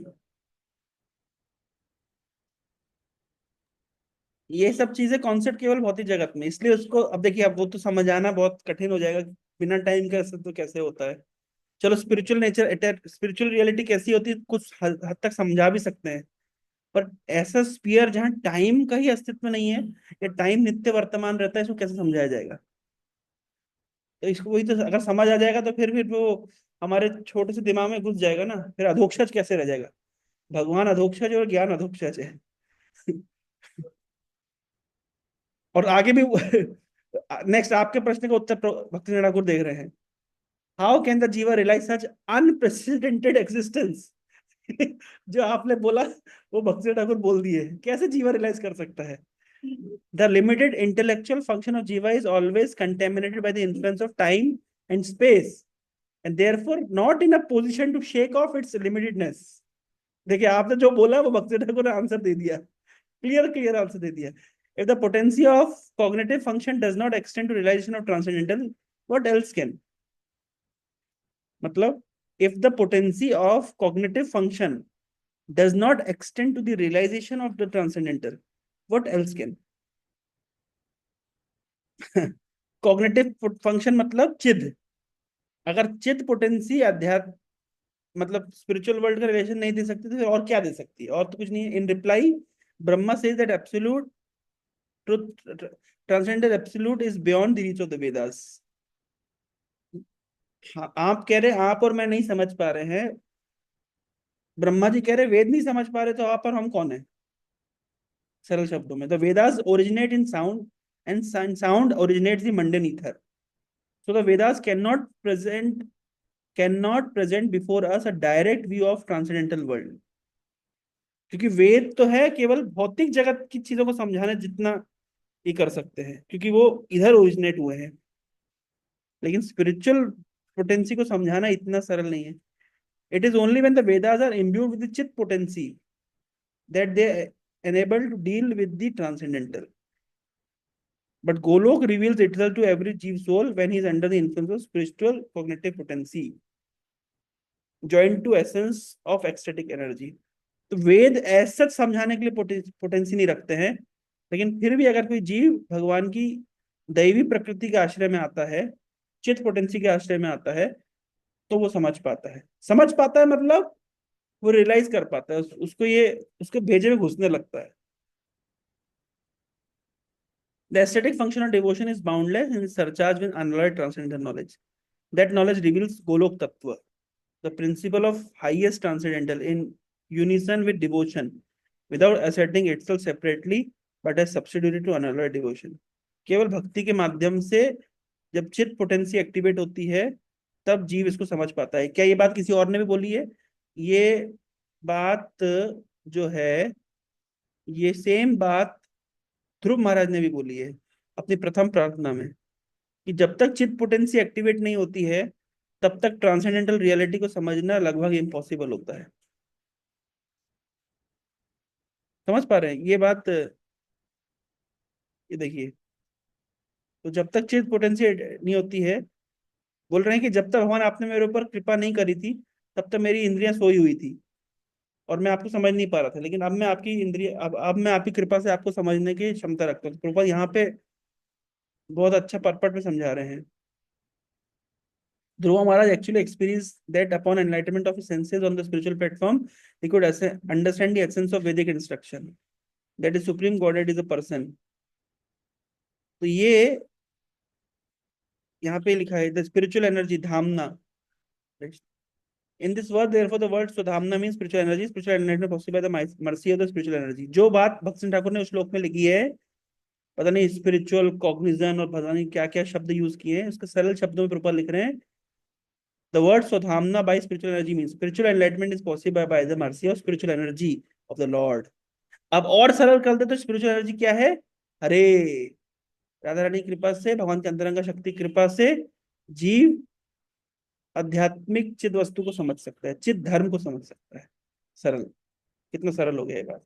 ये सब चीजें कॉन्सेप्ट केवल भौतिक जगत में, इसलिए उसको अब देखिए, अब वो तो समझाना बहुत कठिन हो जाएगा बिना टाइम का अस्तित्व कैसे होता है। चलो स्पिरिचुअल रियलिटी कैसी होती है कुछ हद तक समझा भी सकते हैं, पर ऐसा स्पीयर जहाँ टाइम का ही अस्तित्व नहीं है या टाइम नित्य वर्तमान रहता है, इसको कैसे समझाया जाएगा? तो इसको वही तो, अगर समझ आ जाएगा तो फिर वो हमारे छोटे से दिमाग में घुस जाएगा ना, फिर अधोक्षज कैसे रह जाएगा? भगवान अधोक्षज है और ज्ञान अधोक्षज है। और आगे भी नेक्स्ट आपके प्रश्न का उत्तर भक्ति ठाकुर देख रहे हैं। हाउ कैन द जीवा रियलाइज सच अनप्रेसिडेंटेड एक्सिस्टेंस? जो आपने बोला वो भक्ति ठाकुर बोल दिए, कैसे जीवा रियलाइज कर सकता है? The limited intellectual function of jiva is always contaminated by the influence of time and space, and therefore not in a position to shake off its limitedness. देखिए आपने जो बोला वो भक्ति ठाकुर ने आंसर दे दिया, क्लियर आंसर दे दिया। If the potency of cognitive function does not extend to realization of transcendental, what else can? मतलब if the potency of cognitive function does not extend to the realization of the transcendental, what else can? Cognitive function मतलब चिद। अगर चिद potency अध्यात्म मतलब spiritual world का relation नहीं दे सकती तो फिर और क्या दे सकती है? और तो कुछ नहीं है। इन reply Brahma says that absolute truth transcendental absolute is beyond the reach of the Vedas. हाँ, आप कह रहे आप और मैं नहीं समझ पा रहे हैं, ब्रह्मा जी कह रहे वेद नहीं समझ पा रहे, तो आप और हम कौन है? सरल शब्दों में, the Vedas originate in sound and sound originates the mundane ether, so the Vedas cannot present before us a direct view of transcendental world। क्योंकि वेद तो है केवल भौतिक जगत की चीजों को समझाने जितना ही कर सकते हैं, क्योंकि वो इधर ओरिजिनेट हुए हैं, लेकिन स्पिरिचुअल पोटेंसी को समझाना इतना सरल नहीं है। It is only when the Vedas are imbued with the चित potency that they enable to deal with the transcendental, but Golok reveals itself to every Jeev soul when he is under the influence of spiritual cognitive potency joined to essence of ecstatic energy। तो वेद ऐसा समझाने के लिए potency नहीं रखते हैं, लेकिन फिर भी अगर कोई जीव भगवान की दैवी प्रकृति के आश्रय में आता है, चित पोटेंसी के आश्रय में आता है, तो वो समझ पाता है मतलब वो रियलाइज कर पाता है, उसको ये उसके भेजे में घुसने लगता है। The aesthetic function of devotion is boundless and is surcharged with unalloyed transcendental knowledge. That knowledge reveals Golok Tattva, the principle of highest transcendental in unison with devotion without asserting itself separately but as subsidiary to another devotion. केवल भक्ति के माध्यम से जब चित्त potency activate होती है तब जीव इसको समझ पाता है। क्या ये बात किसी और ने भी बोली है? ये बात जो है, ये सेम बात ध्रुव महाराज ने भी बोली है अपनी प्रथम प्रार्थना में, कि जब तक चित्त पोटेंसी एक्टिवेट नहीं होती है तब तक ट्रांसेंडेंटल रियलिटी को समझना लगभग इम्पॉसिबल होता है। समझ पा रहे हैं ये बात? ये देखिए, तो जब तक चित्त पोटेंसी नहीं होती है, बोल रहे हैं कि जब तक भगवान आपने मेरे ऊपर कृपा नहीं करी थी तब तक मेरी इंद्रियां सोई हुई थी और मैं आपको समझ नहीं पा रहा था, लेकिन अब मैं आपकी इंद्रिय अब मैं आपकी कृपा से आपको समझने की क्षमता रखता हूँ। तो प्रभुपाद यहाँ पे बहुत अच्छा परपट में समझा रहे हैं। Dhruva Maharaj actually experienced that upon enlightenment of his senses on the spiritual platform, he could understand the essence of Vedic instruction. That is, Supreme Godhead is a person. तो ये यहाँ पे लिखा है, the spiritual energy, धामना. In this word, therefore, the word Swadhamna means spiritual energy. Spiritual energy possible by the mercy of the spiritual energy. जो बात भक्त सिंह ठाकुर ने उस श्लोक में लिखी है, पता नहीं स्पिरिचुअल कॉग्निजन और पता नहीं क्या क्या शब्द यूज किए हैं, उसके सरल शब्दों में प्रॉपर लिख रहे हैं। The word Swadhamna by spiritual energy means spiritual enlightenment is possible by the mercy of spiritual energy of the Lord. अब और सरल कर दे तो स्पिरिचुअल एनर्जी क्या है? अरे राधा रानी की कृपा से, भगवान की अंतरंग शक्ति कृपा से जीव आध्यात्मिक चिद वस्तु को समझ सकता है, चिद धर्म को समझ सकता है। सरल, कितना सरल हो गया ये बात।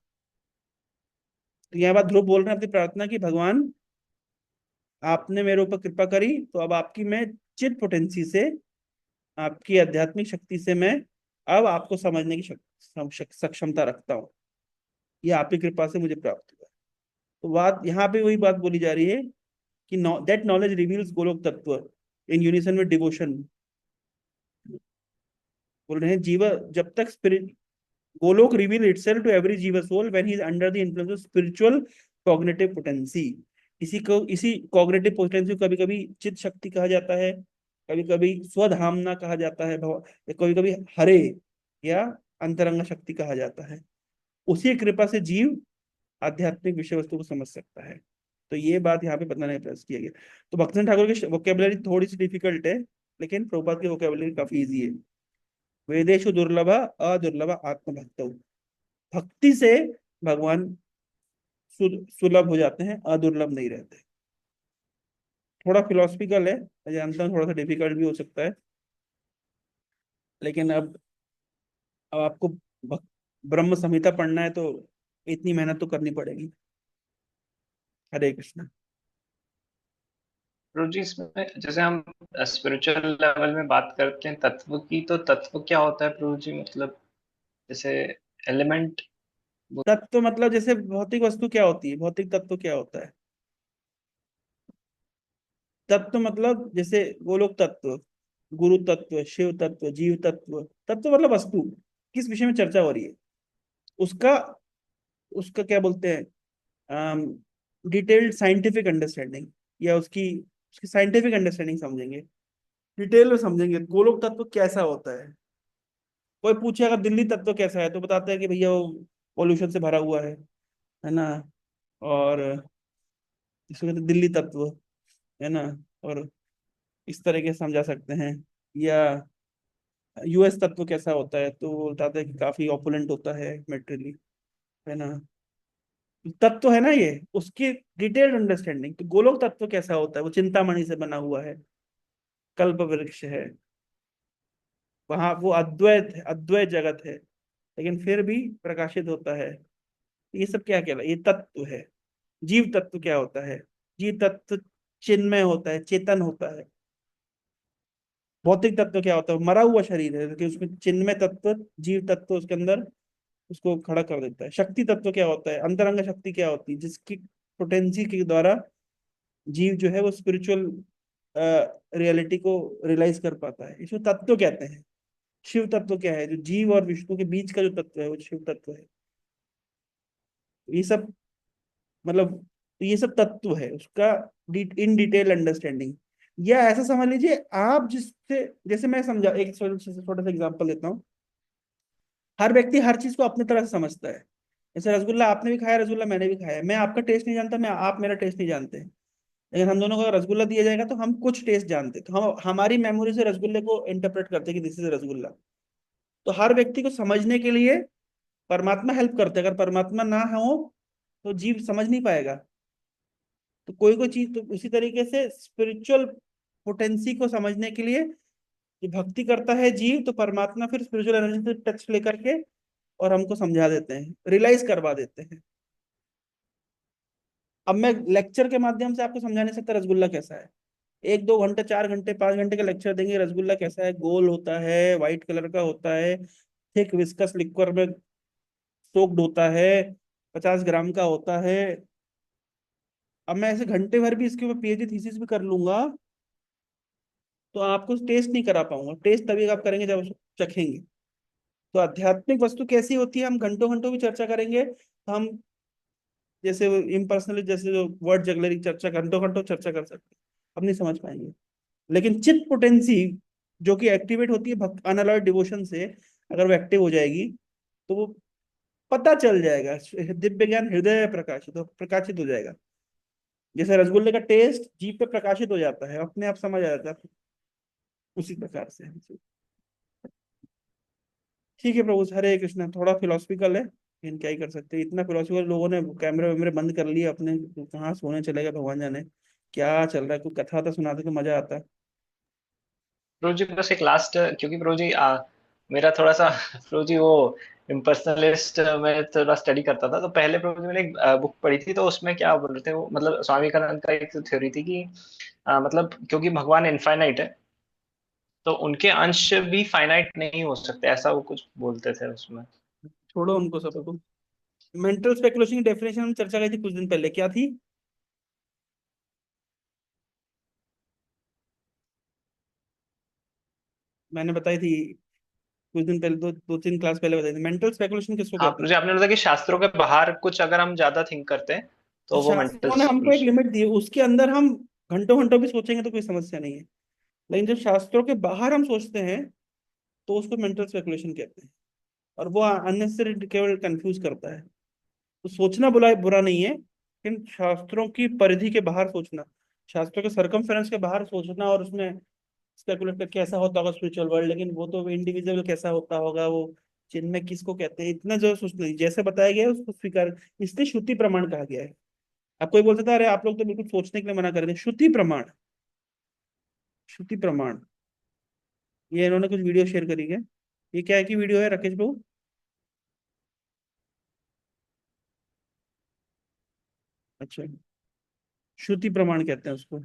तो यह बात ध्रुव बोल रहे हैं अपनी प्रार्थना की, भगवान आपने मेरे ऊपर कृपा करी तो अब आपकी मैं चिद पोटेंसी से, आपकी आध्यात्मिक शक्ति से मैं अब आपको समझने की सक्षमता रखता हूँ। ये आपकी कृपा से मुझे प्राप्त हुआ। तो बात यहाँ पे वही बात बोली जा रही है कि दैट नॉलेज रिवील्स गोलोक तत्व इन यूनिसन विद डिवोशन। बोल रहे हैं जीव जब तक spirit Goloka reveal itself to every jiva soul when he is under the influence of spiritual cognitive potency. इसी कॉग्निटिव पोटेंसी को कभी कभी चित्त शक्ति कहा जाता है, कभी कभी स्वधामना कहा जाता है, कभी कभी हरे या अंतरंग शक्ति कहा जाता है। उसी कृपा से जीव आध्यात्मिक विषय वस्तु को समझ सकता है। तो ये बात यहाँ पे बताने का प्रयास किया गया। तो भक्तन ठाकुर की वोकेबलरी थोड़ी सी डिफिकल्ट है, लेकिन प्रभुपाद की वोकेबलरी काफी इजी है। वेदेशु दुर्लभ अदुर्लभ आत्मभक्त, भक्ति से भगवान सुलभ हो जाते हैं, अदुर्लभ नहीं रहते। थोड़ा फिलोसफिकल है, मैं जानता हूँ, थोड़ा सा डिफिकल्ट भी हो सकता है, लेकिन अब आपको ब्रह्म संहिता पढ़ना है तो इतनी मेहनत तो करनी पड़ेगी। हरे कृष्णा। प्रभु जी, इसमें जैसे हम स्पिरिचुअल लेवल में बात करते हैं तत्व की, तो तत्व क्या होता है प्रभु जी? मतलब जैसे एलिमेंट। तत्व मतलब जैसे भौतिक वस्तु क्या होती है, भौतिक तत्व क्या होता है? तत्व मतलब जैसे गोलोक तत्व, गुरु तत्व, शिव तत्व, जीव तत्व। तत्व मतलब वस्तु, किस विषय में चर्चा हो रही है उसका उसका क्या बोलते हैं, डिटेल्ड साइंटिफिक अंडरस्टैंडिंग, या उसकी उसकी साइंटिफिक अंडरस्टैंडिंग समझेंगे, डिटेल में समझेंगे गोलोक तत्व कैसा होता है। कोई पूछे अगर दिल्ली तत्व कैसा है तो बताते हैं कि भैया वो पॉल्यूशन से भरा हुआ है ना, और इसको कहते हैं दिल्ली तत्व, है ना, और इस तरह के समझा सकते हैं। या यूएस तत्व कैसा होता है तो वो बताते हैं कि काफी ऑपुलेंट होता है मेटेरियली, है ना। तत्व है ना ये, उसकी डिटेल्ड अंडरस्टैंडिंग। तो गोलोक तत्व कैसा होता है? वो चिंतामणि से बना हुआ है, कल्प वृक्ष है, वहां वो अद्वैत है, अद्वैत जगत है, लेकिन फिर भी प्रकाशित होता है। ये सब क्या कहला, ये तत्व है। जीव तत्व क्या होता है? जीव तत्व चिन्मय होता है, चेतन होता है। भौतिक तत्व क्या होता है? मरा हुआ शरीर है, लेकिन उसमें चिन्मय तत्व, जीव तत्व उसके अंदर उसको खड़ा कर देता है। शक्ति तत्व क्या होता है? अंतरंग शक्ति क्या होती है? जिसकी पोटेंसी के द्वारा जीव जो है वो स्पिरिचुअल रियलिटी को रियलाइज कर पाता है, इसको तत्व कहते हैं। शिव तत्व क्या है? जो जीव और विष्णु के बीच का जो तत्व है वो शिव तत्व है। ये सब मतलब ये सब तत्व है उसका इन डिटेल अंडरस्टैंडिंग। या ऐसा समझ लीजिए आप जिससे, जैसे मैं समझा, एक छोटा सा एग्जांपल देता हूँ। हर व्यक्ति हर चीज को अपनी तरह से समझता है। जैसे रसगुल्ला आपने भी खाया, रसगुल्ला मैंने भी खाया, मैं आपका टेस्ट नहीं जानता, मैं आप मेरा टेस्ट नहीं जानते, लेकिन हम दोनों को अगर रसगुल्ला दिया जाएगा तो हम कुछ टेस्ट जानते हैं, तो हम हमारी मेमोरी से रसगुल्ले को इंटरप्रेट करते हैं कि दिस इज रसगुल्ला। तो हर व्यक्ति को समझने के लिए परमात्मा हेल्प करते हैं। अगर परमात्मा ना हो तो जीव समझ नहीं पाएगा। तो कोई कोई चीज, तो उसी तरीके से स्पिरिचुअल पोटेंसी को समझने के लिए ये भक्ति करता है जीव, तो परमात्मा फिर स्पिरिचुअल एनर्जी से टच लेकर के और हमको समझा देते हैं, रियलाइज करवा देते हैं। अब मैं लेक्चर के माध्यम से आपको समझा नहीं सकता रसगुल्ला कैसा है। 1 2 घंटे, 4 घंटे, 5 घंटे का लेक्चर देंगे, रसगुल्ला कैसा है, गोल होता है, व्हाइट कलर का होता है, थिक विस्कस लिक्विड में सोक्ड होता है, 50 ग्राम का होता है। अब मैं ऐसे घंटे भर भी इसके ऊपर पीएचडी थीसिस भी कर लूंगा तो आपको टेस्ट नहीं करा पाऊंगा। टेस्ट तभी आप करेंगे जब उसको चखेंगे। तो आध्यात्मिक वस्तु कैसी होती है, हम घंटों घंटों भी चर्चा करेंगे तो हम, जैसे इम्पर्सनली, जैसे जो वर्ड जगलरी चर्चा, घंटों घंटों चर्चा कर सकते हैं, हम नहीं समझ पाएंगे। लेकिन चित्त पोटेंसी जो कि एक्टिवेट होती है भक्त अनअलॉयड डिवोशन से, अगर वो एक्टिव हो जाएगी तो वो पता चल जाएगा, दिव्य ज्ञान हृदय प्रकाशित, तो प्रकाशित हो जाएगा। जैसे रसगुल्ले का टेस्ट जीभ पे प्रकाशित हो जाता है, अपने आप समझ आ जाता है, उसी प्रकार से। ठीक है प्रभु, हरे कृष्णा। थोड़ा फिलोसफिकल है लेकिन क्या ही कर सकते हैं, इतना फिलोसफिकल। लोगों ने कैमरे वैमरे बंद कर लिए अपने, तो कहाँ सोने चले गए भगवान जाने क्या चल रहा है। कोई कथा तो सुनाते तो मजा आता। प्रभु जी बस एक लास्ट, क्योंकि प्रभु जी मेरा थोड़ा सा प्रभु जी वो इम्पर्सनलिस्ट में थोड़ा स्टडी करता था, तो पहले प्रभु जी मैंने एक बुक पढ़ी थी, तो उसमें क्या बोल रहे थे वो, मतलब स्वामी विवेकानंद का एक थ्योरी थी कि मतलब क्योंकि भगवान इनफाइनाइट है, तो उनके अंश भी फाइनाइट नहीं हो सकते, ऐसा वो कुछ बोलते थे उसमें। छोड़ो उनको तो सबको। मेंटल स्पेकुलेशन की डेफिनेशन हम चर्चा की थी कुछ दिन पहले, क्या थी? मैंने बताई थी कुछ दिन पहले, 2 3 क्लास पहले बताई थी। मेंटल स्पेकुलेशन किसको हाँ कहते प्रभु हैं? जी, आपने बोला कि शास्त्रों के बाहर कुछ अगर हम ज्यादा थिंक करते हैं तो वो मेंटल शास्त्रों ने हमको एक स्पेकुलेशन। लिमिट दी है, उसके अंदर हम घंटों घंटों भी सोचेंगे तो कोई समस्या नहीं है। लेकिन जब शास्त्रों के बाहर हम सोचते हैं तो उसको मेंटल स्पेकुलेशन कहते हैं। और वो अननेसेसरी केवल कंफ्यूज करता है। तो सोचना बुरा बुरा नहीं है, लेकिन शास्त्रों की परिधि के बाहर सोचना, शास्त्रों के सर्कमफेरेंस के बाहर सोचना, और उसमें स्पेकुलेट कर कैसा होता होगा स्पिरिचुअल वर्ल्ड, लेकिन वो तो इंडिविजुअल कैसा होता होगा, वो जिनमें किसको कहते हैं, इतना जो सोचना जैसे बताया गया है उसको स्वीकार, इसलिए श्रुति प्रमाण कहा गया है। अब कोई बोल सकता है अरे आप लोग तो बिल्कुल सोचने के लिए मना कर रहे हैं। श्रुति प्रमाण, श्रुति प्रमाण। ये इन्होंने कुछ वीडियो शेयर करी है। ये क्या है की वीडियो है राकेश बाबू? अच्छा, श्रुति प्रमाण कहते हैं उसको।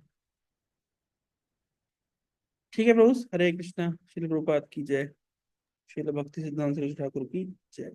ठीक है प्रभु, हरे कृष्णा। श्रील प्रभुपाद की जय। श्रील भक्ति सिद्धांत सरस्वती ठाकुर की जय।